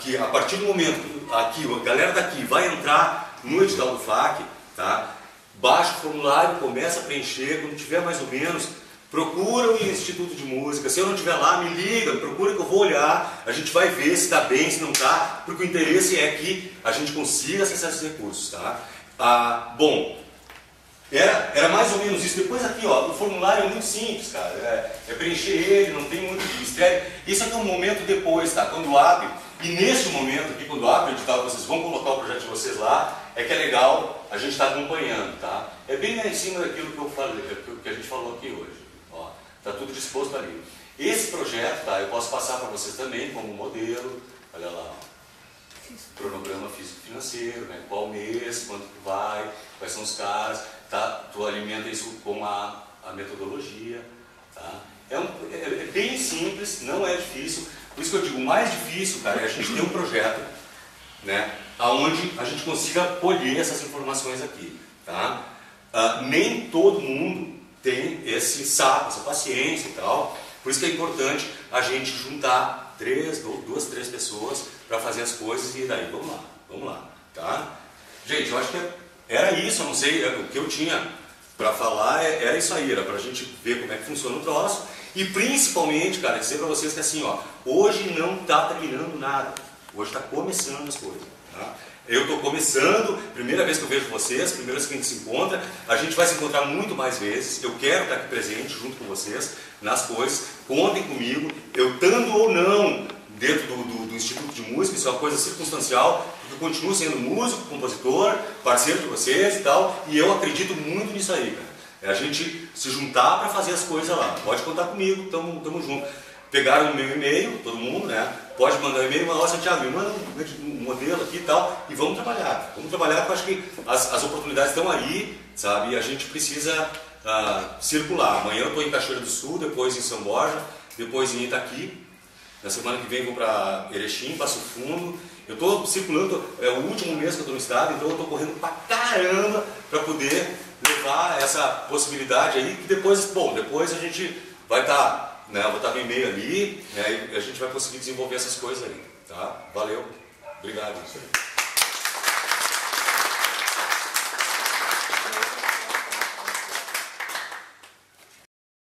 que a partir do momento aqui, a galera daqui vai entrar no edital do FAC, tá? Baixa o formulário, começa a preencher, quando tiver mais ou menos, procura o Instituto de Música, se eu não estiver lá, me liga, procura que eu vou olhar, a gente vai ver se está bem, se não está, porque o interesse é que a gente consiga acessar esses recursos, tá? Bom, era mais ou menos isso. Depois aqui, ó, o formulário é muito simples, cara, é preencher ele, não tem muito mistério. Isso aqui é um momento depois, tá? Quando abre, e neste momento aqui, quando abre o edital, vocês vão colocar o projeto de vocês lá, é que é legal a gente estar acompanhando, tá? É bem lá em cima daquilo que eu falei, que a gente falou aqui hoje. Está tudo disposto ali. Esse projeto, tá, eu posso passar para vocês também como modelo. Olha lá, cronograma físico-financeiro, né, qual mês, quanto que vai, quais são os caras, tá, tu alimenta isso com a metodologia. Tá? É bem simples, não é difícil. Por isso que eu digo, o mais difícil, cara, é a gente ter um projeto, né, onde a gente consiga colher essas informações aqui. Tá? Nem todo mundo tem esse saco, essa paciência e tal. Por isso que é importante a gente juntar 2, 3 pessoas para fazer as coisas e daí vamos lá, tá? Gente, eu acho que era isso, eu não sei, o que eu tinha para falar era isso aí, era para a gente ver como é que funciona o troço e principalmente, cara, dizer para vocês que assim, ó, hoje não está terminando nada, hoje está começando as coisas, tá? Eu estou começando, primeira vez que eu vejo vocês, primeira vez que a gente se encontra, a gente vai se encontrar muito mais vezes, eu quero estar aqui presente junto com vocês nas coisas, contem comigo, eu estando ou não dentro do Instituto de Música, isso é uma coisa circunstancial, porque eu continuo sendo músico, compositor, parceiro de vocês e tal, e eu acredito muito nisso aí, cara. É a gente se juntar para fazer as coisas lá, pode contar comigo, tamo junto. Pegaram o meu e-mail, todo mundo, né? Pode mandar um e-mail, ó, Santiago, me manda um modelo aqui e tal, e vamos trabalhar. Vamos trabalhar, porque eu acho que as oportunidades estão aí, sabe? E a gente precisa circular. Amanhã eu estou em Cachoeira do Sul, depois em São Borja, depois em Itaqui. Na semana que vem vou para Erechim, Passo Fundo. Eu estou circulando, é o último mês que eu estou no estado, então eu estou correndo pra caramba para poder levar essa possibilidade aí, que depois a gente vai estar... Né, vou botar no e-mail ali, né, e a gente vai conseguir desenvolver essas coisas aí, tá? Valeu, obrigado.